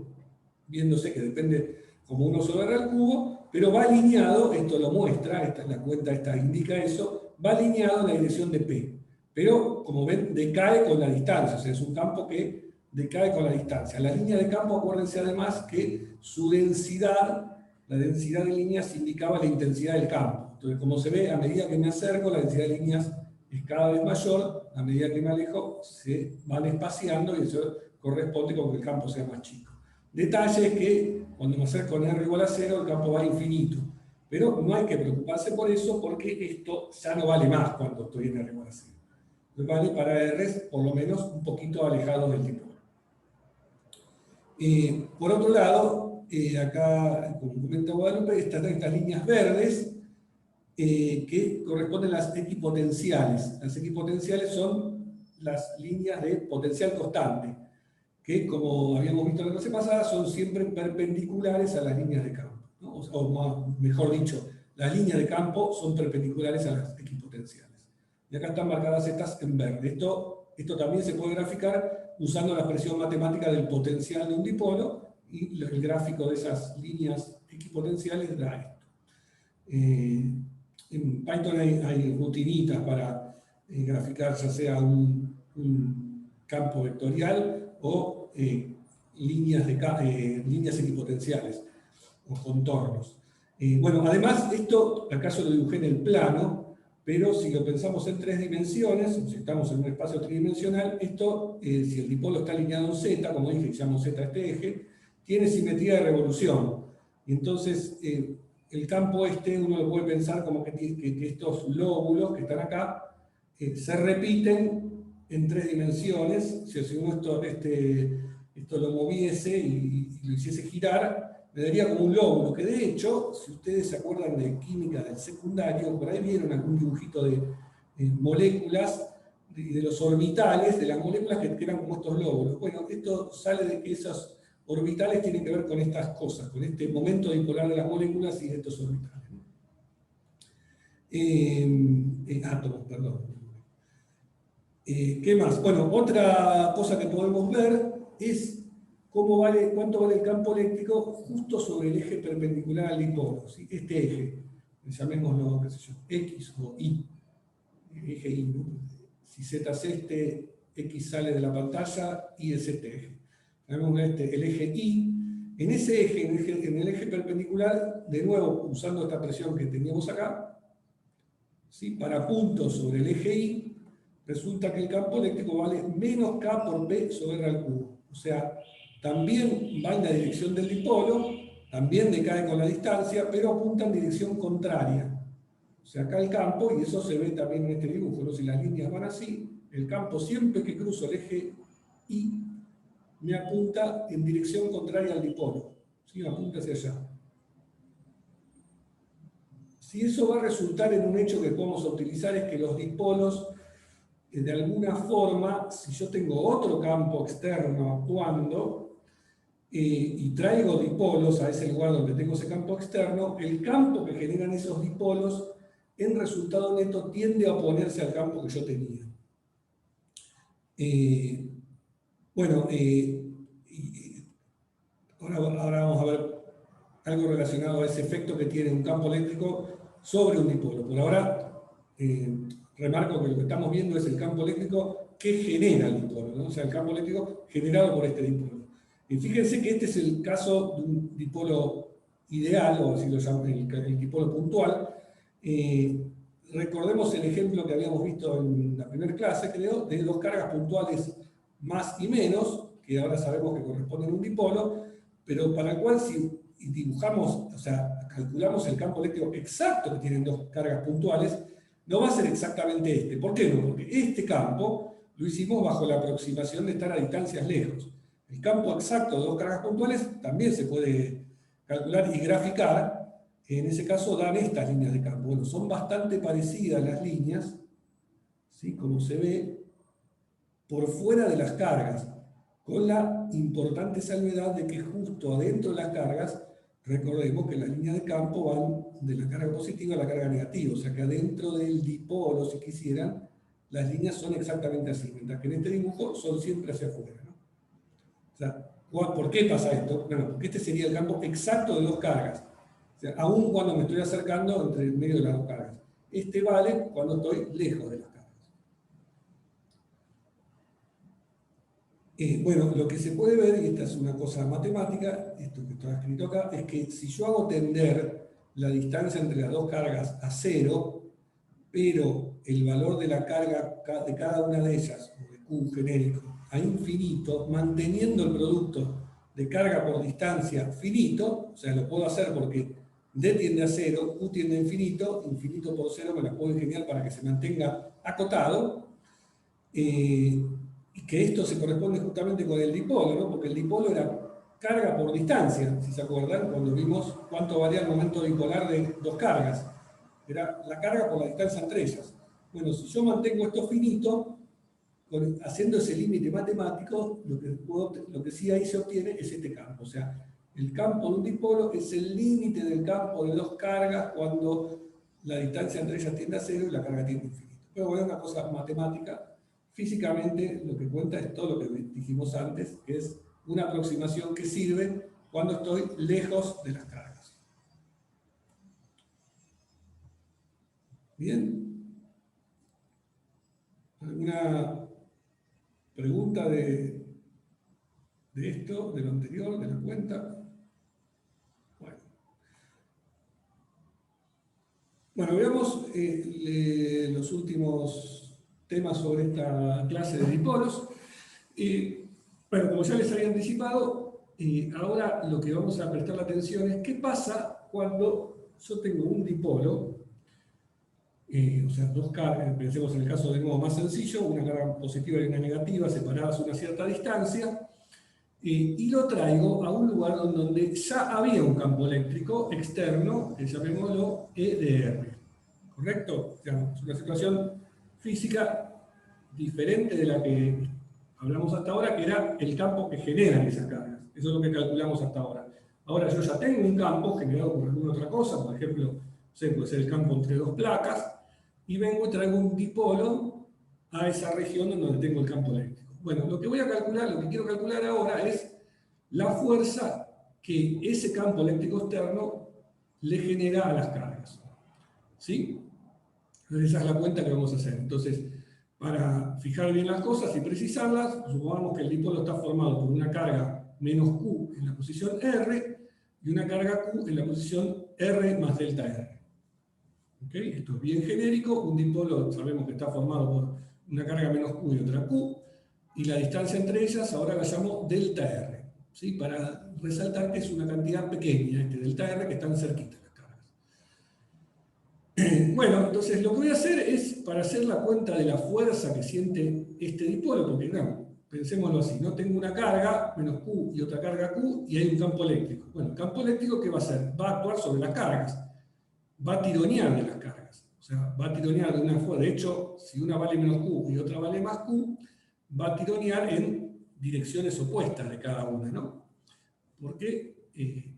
viéndose que depende como 1 sobre R al cubo, pero va alineado, esto lo muestra, la cuenta esta indica eso, va alineado en la dirección de P. Pero, como ven, decae con la distancia, o sea, es un campo que decae con la distancia. La línea de campo, acuérdense además que su densidad, la densidad de líneas indicaba la intensidad del campo. Entonces, como se ve, a medida que me acerco, la densidad de líneas es cada vez mayor, a medida que me alejo, se van espaciando y eso corresponde con que el campo sea más chico. Detalle es que cuando me acerco en R igual a 0, el campo va a infinito. Pero no hay que preocuparse por eso porque esto ya no vale más cuando estoy en R igual a 0. Vale para R's por lo menos un poquito alejados del dipolo. Por otro lado, acá, como comenta Guadalupe, están estas líneas verdes que corresponden a las equipotenciales. Las equipotenciales son las líneas de potencial constante, que como habíamos visto en la clase pasada, son siempre perpendiculares a las líneas de campo, ¿no? O mejor dicho, las líneas de campo son perpendiculares a las equipotenciales. Y acá están marcadas estas en verde. Esto también se puede graficar usando la expresión matemática del potencial de un dipolo, y el gráfico de esas líneas equipotenciales da esto. En Python hay rutinitas para graficar ya sea un campo vectorial o líneas equipotenciales o contornos. Bueno, además esto, acaso lo dibujé en el plano, pero si lo pensamos en 3 dimensiones, o si estamos en un espacio tridimensional, esto, si el dipolo está alineado en Z, como dije, llamo Z a este eje, tiene simetría de revolución. Y entonces, el campo uno lo puede pensar como que estos lóbulos que están acá se repiten en 3 dimensiones. O sea, si uno esto lo moviese y lo hiciese girar, me daría como un lóbulo, que de hecho, si ustedes se acuerdan de química del secundario, por ahí vieron algún dibujito de moléculas, de los orbitales, de las moléculas que eran como estos lóbulos. Bueno, esto sale de que esos orbitales tienen que ver con estas cosas, con este momento dipolar de las moléculas y de estos orbitales. Átomos, perdón. ¿Qué más? Bueno, otra cosa que podemos ver es cuánto vale el campo eléctrico justo sobre el eje perpendicular al dipolo, ¿sí? Este eje. llamémoslo, qué sé yo, X o Y, eje Y, ¿no? Si Z es este, X sale de la pantalla, Y es este eje. Llamémoslo el eje Y. En ese eje, en el eje perpendicular, de nuevo, usando esta presión que teníamos acá, ¿sí? Para puntos sobre el eje Y, resulta que el campo eléctrico vale menos K por P sobre R al cubo. O sea, también va en la dirección del dipolo, también decae con la distancia, pero apunta en dirección contraria. O sea, acá el campo, y eso se ve también en este dibujo, ¿no? Si las líneas van así, el campo siempre que cruzo el eje Y, me apunta en dirección contraria al dipolo. ¿Sí? Me apunta hacia allá. Si eso va a resultar en un hecho que podemos utilizar, es que los dipolos, de alguna forma, si yo tengo otro campo externo actuando, y traigo dipolos a ese lugar donde tengo ese campo externo, el campo que generan esos dipolos, en resultado neto, tiende a oponerse al campo que yo tenía. Ahora vamos a ver algo relacionado a ese efecto que tiene un campo eléctrico sobre un dipolo. Por ahora, remarco que lo que estamos viendo es el campo eléctrico que genera el dipolo, ¿no? O sea, el campo eléctrico generado por este dipolo. Y fíjense que este es el caso de un dipolo ideal, o así lo llaman, el dipolo puntual. Recordemos el ejemplo que habíamos visto en la primera clase, creo, de dos cargas puntuales más y menos, que ahora sabemos que corresponden a un dipolo, pero para el cual si dibujamos, o sea, calculamos el campo eléctrico exacto que tienen dos cargas puntuales, no va a ser exactamente este. ¿Por qué no? Porque este campo lo hicimos bajo la aproximación de estar a distancias lejos. El campo exacto de dos cargas puntuales también se puede calcular y graficar. En ese caso dan estas líneas de campo. Bueno, son bastante parecidas las líneas, ¿sí? Como se ve, por fuera de las cargas, con la importante salvedad de que justo adentro de las cargas, recordemos que las líneas de campo van de la carga positiva a la carga negativa, o sea que adentro del dipolo, si quisieran, las líneas son exactamente así, mientras que en este dibujo son siempre hacia afuera, ¿no? O sea, ¿por qué pasa esto? Bueno, porque este sería el campo exacto de dos cargas, o sea, aún cuando me estoy acercando entre el medio de las dos cargas. Este vale cuando estoy lejos de las cargas. Bueno, lo que se puede ver, y esta es una cosa matemática, esto que está escrito acá, es que si yo hago tender la distancia entre las dos cargas a 0, pero el valor de la carga de cada una de ellas, o de Q genérico, a infinito, manteniendo el producto de carga por distancia finito, o sea, lo puedo hacer porque D tiende a 0, Q tiende a infinito, infinito por 0 me la puedo ingeniar para que se mantenga acotado, y que esto se corresponde justamente con el dipolo, ¿no? Porque el dipolo era carga por distancia, si se acuerdan, cuando vimos cuánto valía el momento dipolar de dos cargas. Era la carga por la distancia entre ellas. Bueno, si yo mantengo esto finito, haciendo ese límite matemático, lo que sí ahí se obtiene es este campo. O sea, el campo de un dipolo es el límite del campo de dos cargas cuando la distancia entre ellas tiende a 0 y la carga tiende a infinito. Pero bueno, es una cosa matemática. Físicamente lo que cuenta es todo lo que dijimos antes, que es una aproximación que sirve cuando estoy lejos de las cargas. ¿Bien? ¿Alguna pregunta de esto, de lo anterior, de la cuenta? Bueno, veamos los últimos temas sobre esta clase de dipolos. Bueno, como ya les había anticipado, ahora lo que vamos a prestar la atención es qué pasa cuando yo tengo un dipolo, o sea, dos cargas, pensemos en el caso de nuevo más sencillo, una carga positiva y una negativa separadas a una cierta distancia, y lo traigo a un lugar donde ya había un campo eléctrico externo, que llamémoslo EDR. ¿Correcto? Digamos, es una situación física diferente de la que hablamos hasta ahora, que era el campo que generan esas cargas. Eso es lo que calculamos hasta ahora. Ahora yo ya tengo un campo generado por alguna otra cosa, por ejemplo, puede ser el campo entre dos placas, y vengo y traigo un dipolo a esa región donde tengo el campo eléctrico. Bueno, lo que quiero calcular ahora es la fuerza que ese campo eléctrico externo le genera a las cargas. ¿Sí? Entonces esa es la cuenta que vamos a hacer. Entonces, para fijar bien las cosas y precisarlas, supongamos que el dipolo está formado por una carga menos Q en la posición R y una carga Q en la posición R más delta R. ¿Okay? Esto es bien genérico. Un dipolo sabemos que está formado por una carga menos Q y otra Q, y la distancia entre ellas ahora la llamo delta R, ¿sí? Para resaltar que es una cantidad pequeña, este delta R, que están cerquitas las cargas. Bueno, entonces lo que voy a hacer es, para hacer la cuenta de la fuerza que siente este dipolo, porque no, pensémoslo así, no tengo una carga menos Q y otra carga Q y hay un campo eléctrico. Bueno, el campo eléctrico, ¿qué va a hacer? Va a actuar sobre las cargas, va a tironear de las cargas, o sea, va a tironear de una forma. De hecho, si una vale menos Q y otra vale más Q, va a tironear en direcciones opuestas de cada una, ¿no? Porque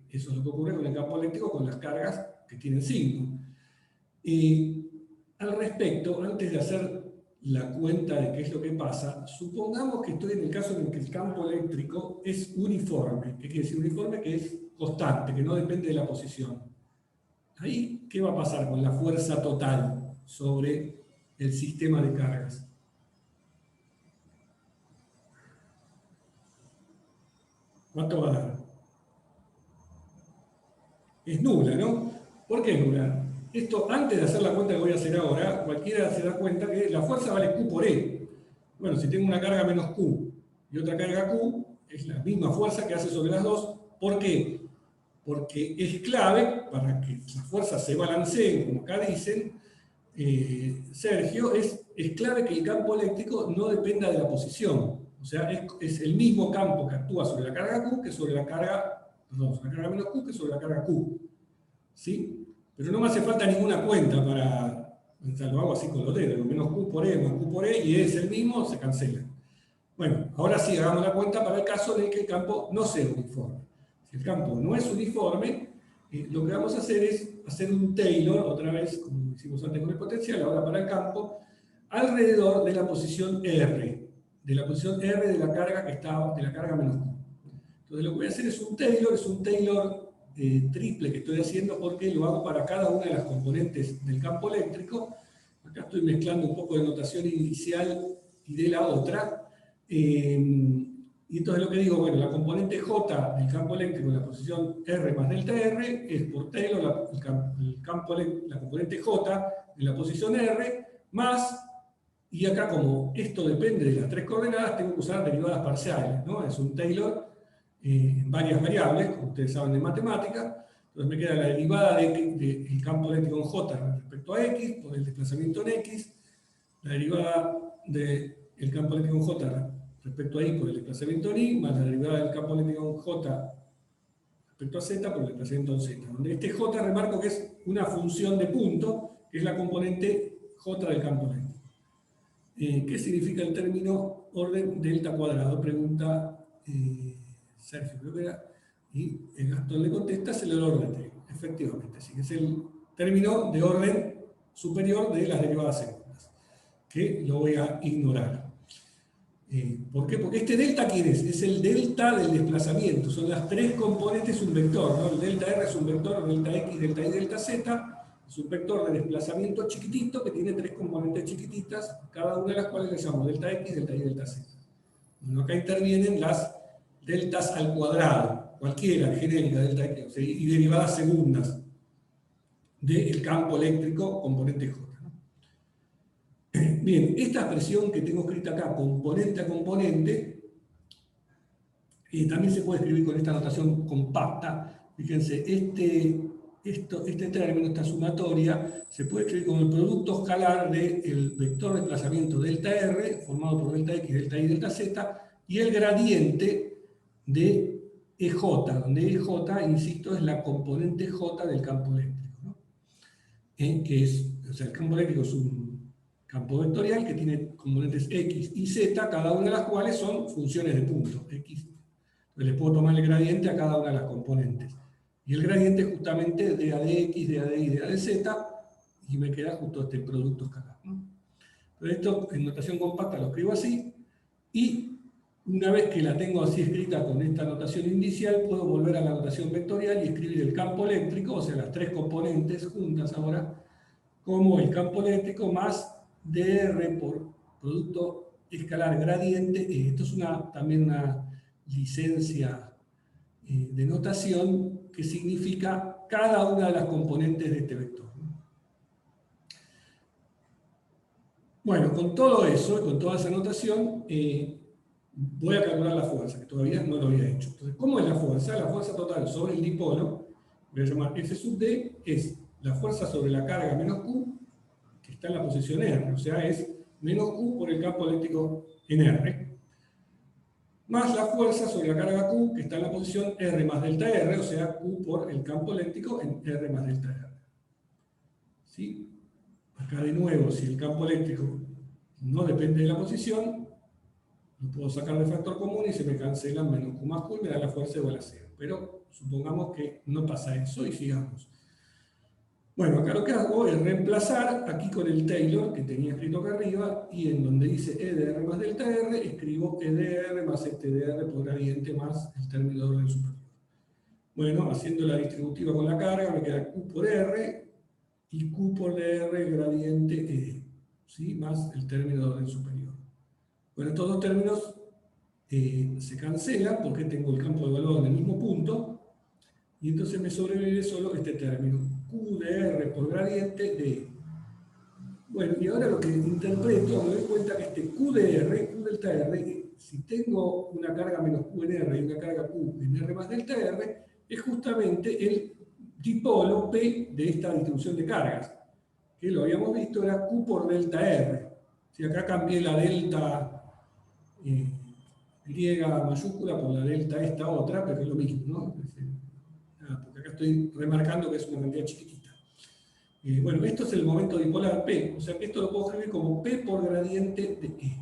eso es lo que ocurre con el campo eléctrico con las cargas que tienen signo. Al respecto, antes de hacer la cuenta de qué es lo que pasa, supongamos que estoy en el caso en el que el campo eléctrico es uniforme. ¿Qué quiere decir uniforme? Que es constante, que no depende de la posición. Ahí, ¿qué va a pasar con la fuerza total sobre el sistema de cargas? ¿Cuánto va a dar? Es nula, ¿no? ¿Por qué es nula? Esto, antes de hacer la cuenta que voy a hacer ahora, cualquiera se da cuenta que la fuerza vale Q por E. Bueno, si tengo una carga menos Q y otra carga Q, es la misma fuerza que hace sobre las dos. ¿Por qué? Porque es clave para que las fuerzas se balanceen, como acá dicen, Sergio, es clave que el campo eléctrico no dependa de la posición. O sea, es el mismo campo que actúa sobre la carga Q que sobre la carga, perdón, sobre la carga menos Q que sobre la carga Q. ¿Sí? Pero no me hace falta ninguna cuenta para, o sea, lo hago así con los dedos, menos Q por E más Q por E, y es el mismo, se cancela. Bueno, ahora sí, hagamos la cuenta para el caso de que el campo no sea uniforme. Si el campo no es uniforme, lo que vamos a hacer es hacer un Taylor, otra vez, como hicimos antes con el potencial, ahora para el campo, alrededor de la posición R, de la posición R de la carga que está, de la carga menos Q. Entonces lo que voy a hacer es un Taylor triple que estoy haciendo porque lo hago para cada una de las componentes del campo eléctrico. Acá estoy mezclando un poco de notación inicial y de la otra. Y entonces lo que digo, bueno, la componente J del campo eléctrico en la posición R más delta R es por Taylor la componente J en la posición R más, y acá como esto depende de las tres coordenadas, tengo que usar derivadas parciales, ¿no? Es un Taylor en varias variables, como ustedes saben de matemática. Entonces me queda la derivada del campo eléctrico en J respecto a X, por el desplazamiento en X, la derivada del campo eléctrico en J respecto a Y por el desplazamiento en Y, más la derivada del campo eléctrico en J respecto a Z por el desplazamiento en Z. Donde este J remarco que es una función de punto, que es la componente J del campo eléctrico. ¿Qué significa el término orden delta cuadrado? Pregunta Sergio, creo que era, y el Gastón le contesta, es el orden de Taylor, efectivamente, sí, es el término de orden superior de las derivadas segundas, que lo voy a ignorar. ¿Por qué? Porque este delta, ¿quién es? Es el delta del desplazamiento, son las tres componentes, un vector, ¿no? El delta R es un vector, delta X, delta Y, delta Z, es un vector de desplazamiento chiquitito que tiene tres componentes chiquititas, cada una de las cuales le llamamos delta X, delta Y, delta Z. Bueno, acá intervienen las deltas al cuadrado, cualquiera, genérica, delta X, o sea, y derivadas segundas del campo eléctrico componente J. Bien, esta expresión que tengo escrita acá, componente a componente, también se puede escribir con esta notación compacta. Fíjense, este término, esta sumatoria, se puede escribir como el producto escalar del vector de desplazamiento delta R, formado por delta X, delta Y, delta Z, y el gradiente de EJ, donde EJ, insisto, es la componente J del campo eléctrico, ¿no? Que es, o sea, el campo eléctrico es un campo vectorial que tiene componentes X y Z, cada una de las cuales son funciones de punto. X. Entonces les puedo tomar el gradiente a cada una de las componentes. Y el gradiente es justamente de A de X, de A de Y, de A de Z, y me queda justo este producto escalar, ¿no? Entonces esto en notación compacta lo escribo así, y una vez que la tengo así escrita con esta notación inicial, puedo volver a la notación vectorial y escribir el campo eléctrico, o sea, las tres componentes juntas ahora, como el campo eléctrico más dr por producto escalar gradiente. Esto es también una licencia de notación que significa cada una de las componentes de este vector. Bueno, con todo eso, con toda esa notación, voy a calcular la fuerza, que todavía no lo había hecho. Entonces, ¿cómo es la fuerza? La fuerza total sobre el dipolo, voy a llamar F sub D, es la fuerza sobre la carga menos Q, que está en la posición R, o sea, es menos Q por el campo eléctrico en R, más la fuerza sobre la carga Q, que está en la posición R más delta R, o sea, Q por el campo eléctrico en R más delta R. ¿Sí? Acá de nuevo, si el campo eléctrico no depende de la posición, lo puedo sacar de factor común y se me cancelan menos Q más Q y me da la fuerza igual a 0. Pero supongamos que no pasa eso y sigamos. Bueno, acá lo que hago es reemplazar aquí con el Taylor que tenía escrito acá arriba, y en donde dice E de R más delta R, escribo E de R más este de R por gradiente más el término de orden superior. Bueno, haciendo la distributiva con la carga me queda Q por R y Q por R gradiente E, ¿sí? Más el término de orden superior. Bueno, estos dos términos se cancelan porque tengo el campo de valor en el mismo punto, y entonces me sobrevive solo este término, Q de R por gradiente de E. Bueno, y ahora lo que interpreto, me doy cuenta que este Q de R, Q delta R, si tengo una carga menos Q en R y una carga Q en R más delta R, es justamente el dipolo P de esta distribución de cargas, que lo habíamos visto, era Q por delta R. Si acá cambié la delta griega mayúscula por la delta esta otra, pero es lo mismo, ¿no? Porque acá estoy remarcando que es una cantidad chiquitita. Bueno, esto es el momento dipolar P, o sea que esto lo puedo escribir como P por gradiente de E.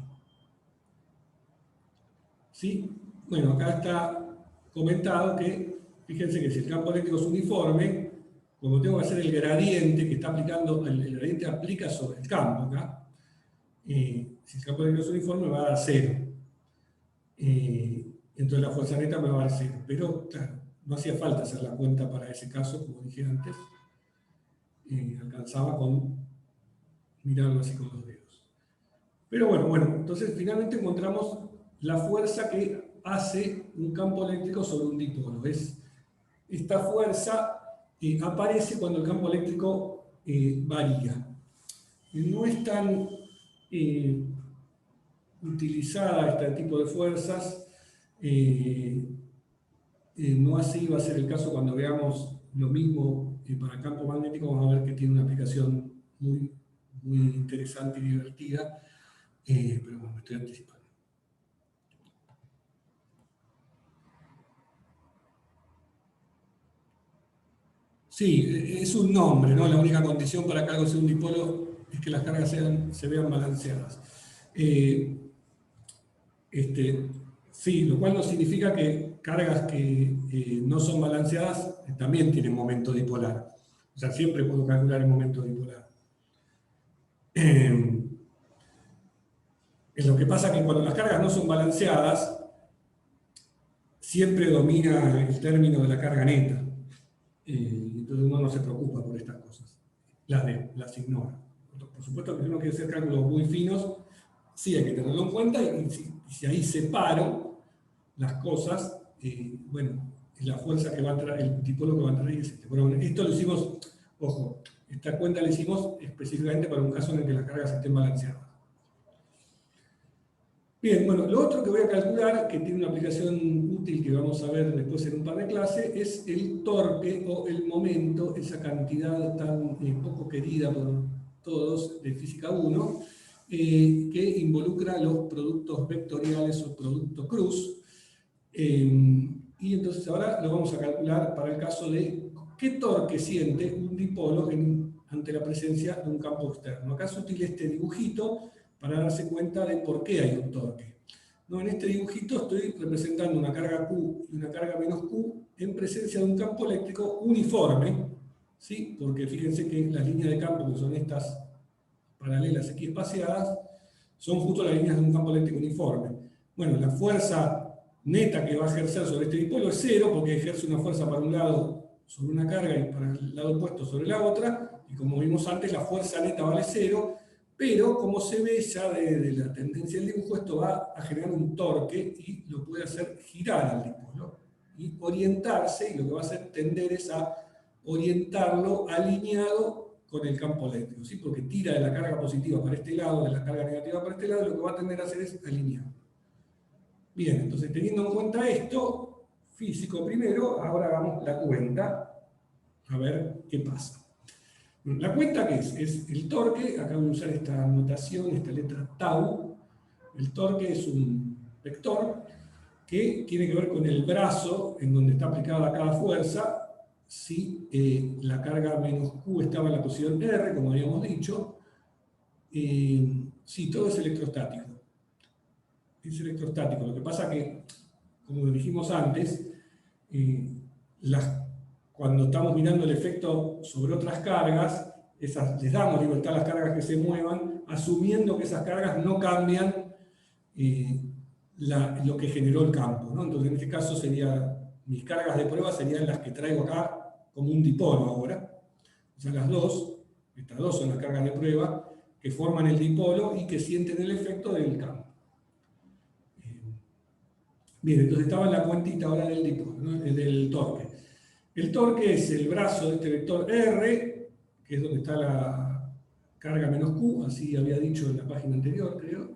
¿Sí? Bueno, acá está comentado que, fíjense que si el campo eléctrico es uniforme, como tengo que hacer el gradiente que está aplicando, el gradiente aplica sobre el campo acá, si el campo eléctrico es uniforme me va a dar 0. Entonces la fuerza neta me va a dar 0. Pero claro, no hacía falta hacer la cuenta para ese caso, como dije antes. Alcanzaba con mirarlo así con los dedos. Pero bueno, entonces finalmente encontramos la fuerza que hace un campo eléctrico sobre un dipolo. Esta fuerza aparece cuando el campo eléctrico varía. No es tan utilizada este tipo de fuerzas, no así va a ser el caso cuando veamos lo mismo para campo magnético. Vamos a ver que tiene una aplicación muy, muy interesante y divertida, pero bueno, me estoy anticipando. Sí, es un nombre, ¿no? La única condición para que algo sea un dipolo es que las cargas se vean balanceadas. Sí, lo cual no significa que cargas que no son balanceadas también tienen momento dipolar. O sea, siempre puedo calcular el momento dipolar. Lo que pasa es que cuando las cargas no son balanceadas, siempre domina el término de la carga neta. Entonces uno no se preocupa por estas cosas. Las ignora. Por supuesto que si uno quiere hacer cálculos muy finos, sí hay que tenerlo en cuenta, y si ahí separo las cosas, bueno, la fuerza que va a traer, el dipolo que va a traer es este. Pero bueno, esto lo hicimos, ojo, esta cuenta la hicimos específicamente para un caso en el que las cargas estén balanceadas. Bien, bueno, lo otro que voy a calcular, que tiene una aplicación útil que vamos a ver después en un par de clases, es el torque o el momento, esa cantidad tan poco querida por todos de Física 1, que involucra los productos vectoriales o producto cruz. Y entonces ahora lo vamos a calcular para el caso de qué torque siente un dipolo ante la presencia de un campo externo. Acá es útil este dibujito para darse cuenta de por qué hay un torque. No, en este dibujito estoy representando una carga Q y una carga menos Q en presencia de un campo eléctrico uniforme, ¿sí? Porque fíjense que las líneas de campo, que son estas paralelas aquí espaciadas, son justo las líneas de un campo eléctrico uniforme. Bueno, la fuerza neta que va a ejercer sobre este dipolo es 0, porque ejerce una fuerza para un lado sobre una carga y para el lado opuesto sobre la otra, y Y como vimos antes, la fuerza neta vale 0, pero como se ve ya de la tendencia del dibujo, esto va a generar un torque y lo puede hacer girar al dipolo y orientarse, y lo que va a hacer tender es a orientarlo alineado con el campo eléctrico, ¿sí? Porque tira de la carga positiva para este lado, de la carga negativa para este lado, y lo que va a tender a hacer es alinear. Bien, entonces teniendo en cuenta esto, físico primero, ahora hagamos la cuenta, a ver qué pasa. La cuenta, ¿qué es? Es el torque. Acá voy a usar esta notación, esta letra tau. El torque es un vector que tiene que ver con el brazo en donde está aplicada cada fuerza. Si la carga menos Q estaba en la posición R, como habíamos dicho, sí, todo es electrostático. Es electrostático. Lo que pasa que, como dijimos antes, cuando estamos mirando el efecto sobre otras cargas, les damos libertad a las cargas que se muevan, asumiendo que esas cargas no cambian lo que generó el campo, ¿no? Entonces, en este caso, mis cargas de prueba serían las que traigo acá como un dipolo ahora. O sea, estas dos son las cargas de prueba que forman el dipolo y que sienten el efecto del campo. Bien, entonces estaba en la cuentita ahora del dipolo, ¿no? Del torque. El torque es el brazo de este vector R, que es donde está la carga menos Q, así había dicho en la página anterior, creo.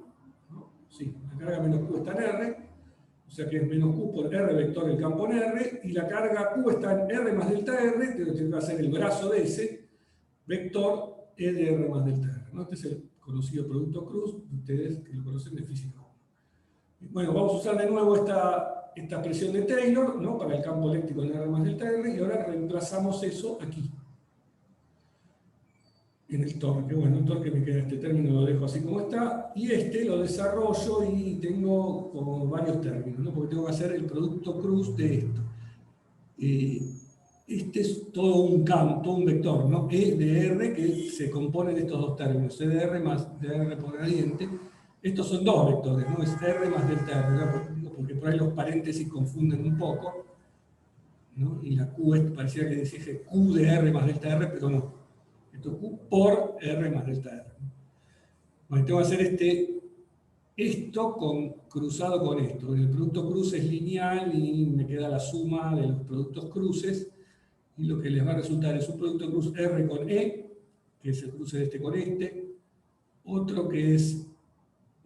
¿No? Sí, la carga menos Q está en R, o sea que es menos Q por R vector el campo en R, y la carga Q está en R más delta R, que va a ser el brazo de ese vector E de R más delta R, ¿no? Este es el conocido producto Cruz, ustedes que lo conocen de física 1. Bueno, vamos a usar de nuevo esta expresión de Taylor, ¿no? Para el campo eléctrico en R más delta R, y ahora reemplazamos eso aquí, en el torque. Bueno, el torque me queda este término, lo dejo así como está, y este lo desarrollo y tengo como varios términos, ¿no? Porque tengo que hacer el producto Cruz de esto. Este es todo un campo, todo un vector, ¿no? E de R, que se compone de estos dos términos, E de R más de R por gradiente. Estos son dos vectores, ¿no? Es R más delta R, ¿no? Porque por ahí los paréntesis confunden un poco, ¿no? Y la Q parecía que decía Q de R más delta R, pero no. Esto es Q por R más delta R. Bueno, tengo que hacer esto cruzado con esto. El producto cruz es lineal y me queda la suma de los productos cruces, y lo que les va a resultar es un producto cruz R con E, que es el cruce de este con este, otro que es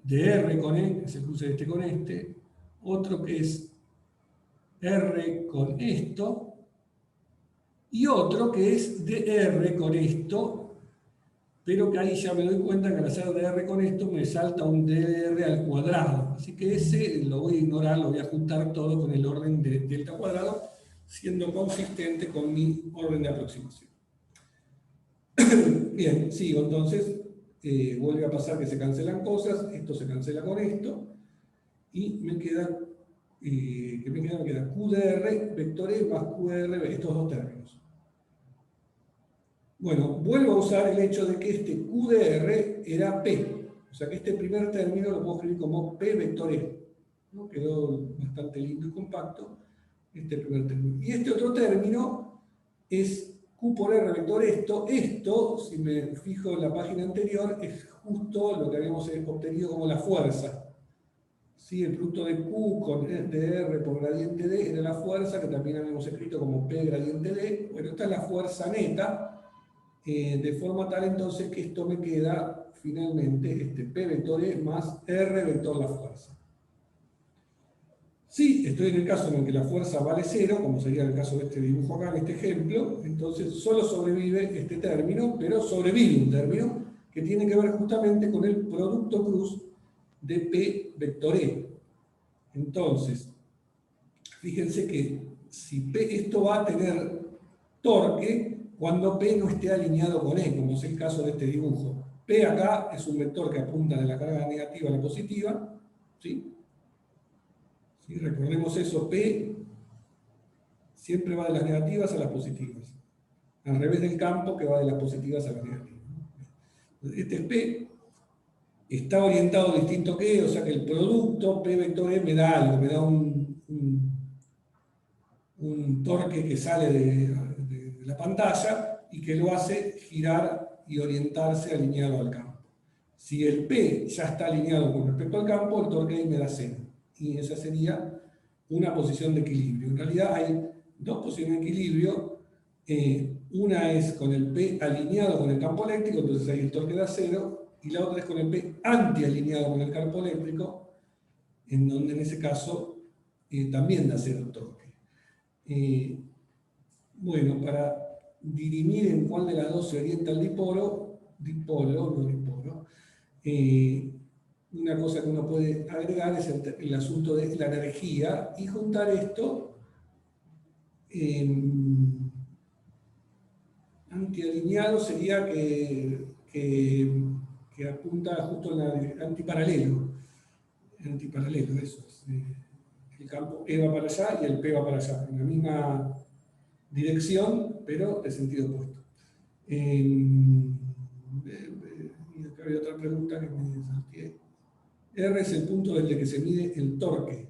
de R con E, que es el cruce de este con este, otro que es R con esto, y otro que es de R con esto, pero que ahí ya me doy cuenta que al hacer de R con esto me salta un DR al cuadrado. Así que ese lo voy a ignorar, lo voy a juntar todo con el orden de delta cuadrado, siendo consistente con mi orden de aproximación. Bien, sigo entonces. Vuelve a pasar que se cancelan cosas, esto se cancela con esto, y me queda, me queda QDR, vector E más QDR, estos dos términos. Bueno, vuelvo a usar el hecho de que este QDR era P, o sea que este primer término lo puedo escribir como P vector E, ¿no? Quedó bastante lindo y compacto este primer término. Y este otro término es Q por R vector esto, si me fijo en la página anterior, es justo lo que habíamos obtenido como la fuerza. ¿Sí? El producto de Q con de R por gradiente D era la fuerza, que también habíamos escrito como P gradiente D. Bueno, esta es la fuerza neta, de forma tal entonces que esto me queda finalmente P vector E más R vector la fuerza. Si estoy en el caso en el que la fuerza vale 0, como sería el caso de este dibujo acá, en este ejemplo, entonces solo sobrevive este término, pero sobrevive un término que tiene que ver justamente con el producto cruz de P vector E. Entonces, fíjense que si esto va a tener torque cuando P no esté alineado con E, como es el caso de este dibujo. P acá es un vector que apunta de la carga negativa a la positiva, ¿sí? ¿Sí? Recordemos eso, P siempre va de las negativas a las positivas, al revés del campo que va de las positivas a las negativas. Este es P, está orientado distinto que E, o sea que el producto P vector E me da algo, me da un torque que sale de la pantalla, y que lo hace girar y orientarse alineado al campo. Si el P ya está alineado con respecto al campo, el torque ahí me da 0. Y esa sería una posición de equilibrio. En realidad hay dos posiciones de equilibrio. Una es con el P alineado con el campo eléctrico, entonces ahí el torque da 0, y la otra es con el P anti-alineado con el campo eléctrico, en donde en ese caso también da 0 el torque. Bueno, para dirimir en cuál de las dos se orienta el dipolo, una cosa que uno puede agregar es el asunto de la energía y juntar esto. Antialineado sería que apunta justo en el antiparalelo. Antiparalelo, eso es. El campo E va para allá y el P va para allá, en la misma dirección, pero de sentido opuesto. Y acá había otra pregunta que me salteé. R es el punto desde que se mide el torque.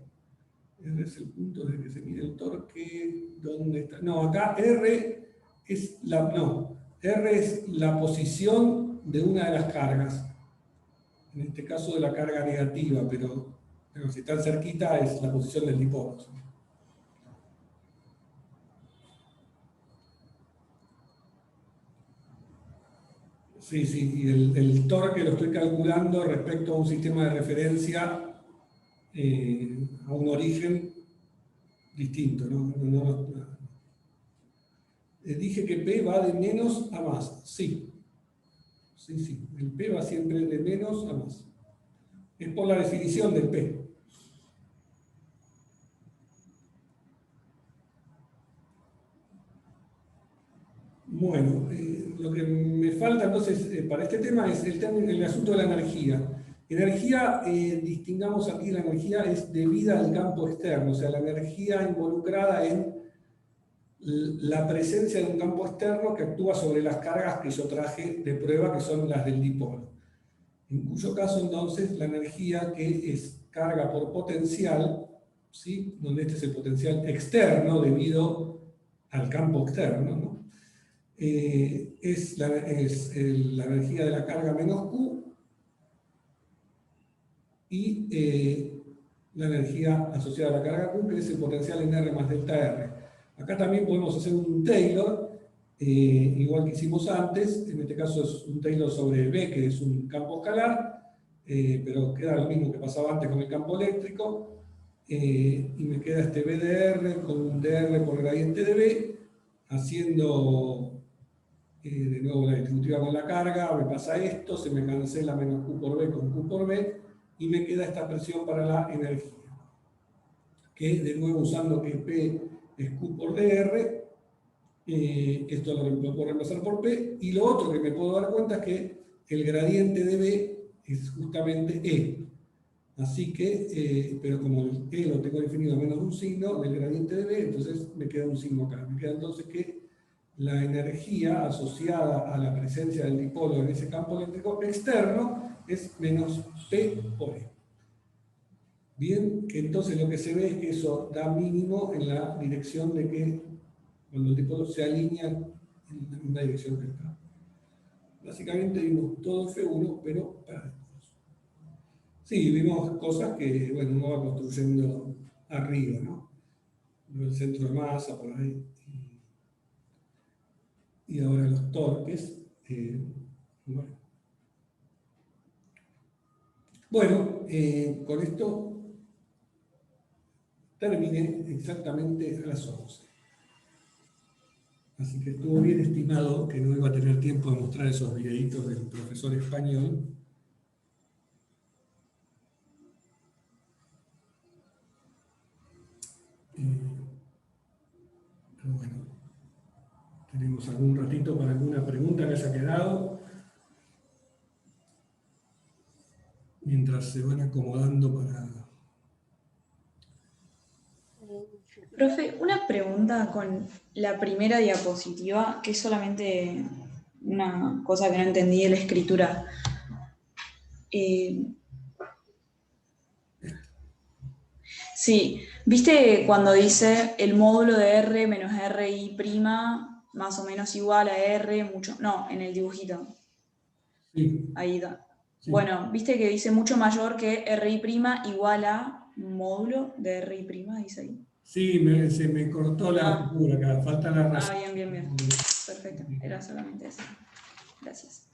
R es el punto desde que se mide el torque. ¿Dónde está? No, acá R es la posición de una de las cargas. En este caso de la carga negativa, pero si están cerquita es la posición del dipolo. Sí, y el torque lo estoy calculando respecto a un sistema de referencia, a un origen distinto, ¿no? Dije que P va de menos a más. Sí, el P va siempre de menos a más. Es por la definición del P. Bueno, lo que me falta entonces para este tema es el asunto de la energía. Energía, distingamos aquí, la energía es debida al campo externo, o sea, la energía involucrada en la presencia de un campo externo que actúa sobre las cargas que yo traje de prueba, que son las del dipolo. En cuyo caso, entonces, la energía que es carga por potencial, ¿sí? Donde este es el potencial externo debido al campo externo, ¿no? Es la energía de la carga menos Q y la energía asociada a la carga Q, que es el potencial en R más delta R. Acá también podemos hacer un Taylor, igual que hicimos antes. En este caso es un Taylor sobre B, que es un campo escalar, pero queda lo mismo que pasaba antes con el campo eléctrico. Y me queda este B de R con un dr por gradiente de B, haciendo de nuevo la distributiva con la carga, me pasa esto, se me cancela menos Q por B con Q por B, y me queda esta expresión para la energía, que de nuevo usando que P es Q por dr, esto lo puedo reemplazar por P, y lo otro que me puedo dar cuenta es que el gradiente de B es justamente E. Así que, pero como el E lo tengo definido a menos un signo del gradiente de B, entonces me queda un signo acá. Me queda entonces que la energía asociada a la presencia del dipolo en ese campo eléctrico externo es menos P por E. Bien, que entonces lo que se ve es que eso da mínimo en la dirección de que cuando el dipolo se alinea en la misma dirección que el campo. Básicamente vimos todo F1, pero para dipolos. Sí, vimos cosas que, bueno, uno va construyendo arriba, ¿no? El centro de masa, por ahí. Y ahora los torques. Bueno, con esto terminé exactamente a las 11. Así que estuvo bien estimado que no iba a tener tiempo de mostrar esos videitos del profesor español. Pero bueno, tenemos algún ratito para alguna pregunta que haya quedado. Mientras se van acomodando para... Profe, una pregunta con la primera diapositiva, que es solamente una cosa que no entendí de la escritura. Sí, ¿viste cuando dice el módulo de R menos RI prima más o menos igual a R, mucho, no, en el dibujito, Sí, ahí da. sí. Bueno, viste que dice mucho mayor que RI' igual a módulo de RI', dice ahí. Sí, se me cortó la figura acá, falta la razón. Bien. Perfecto, era solamente eso. Gracias.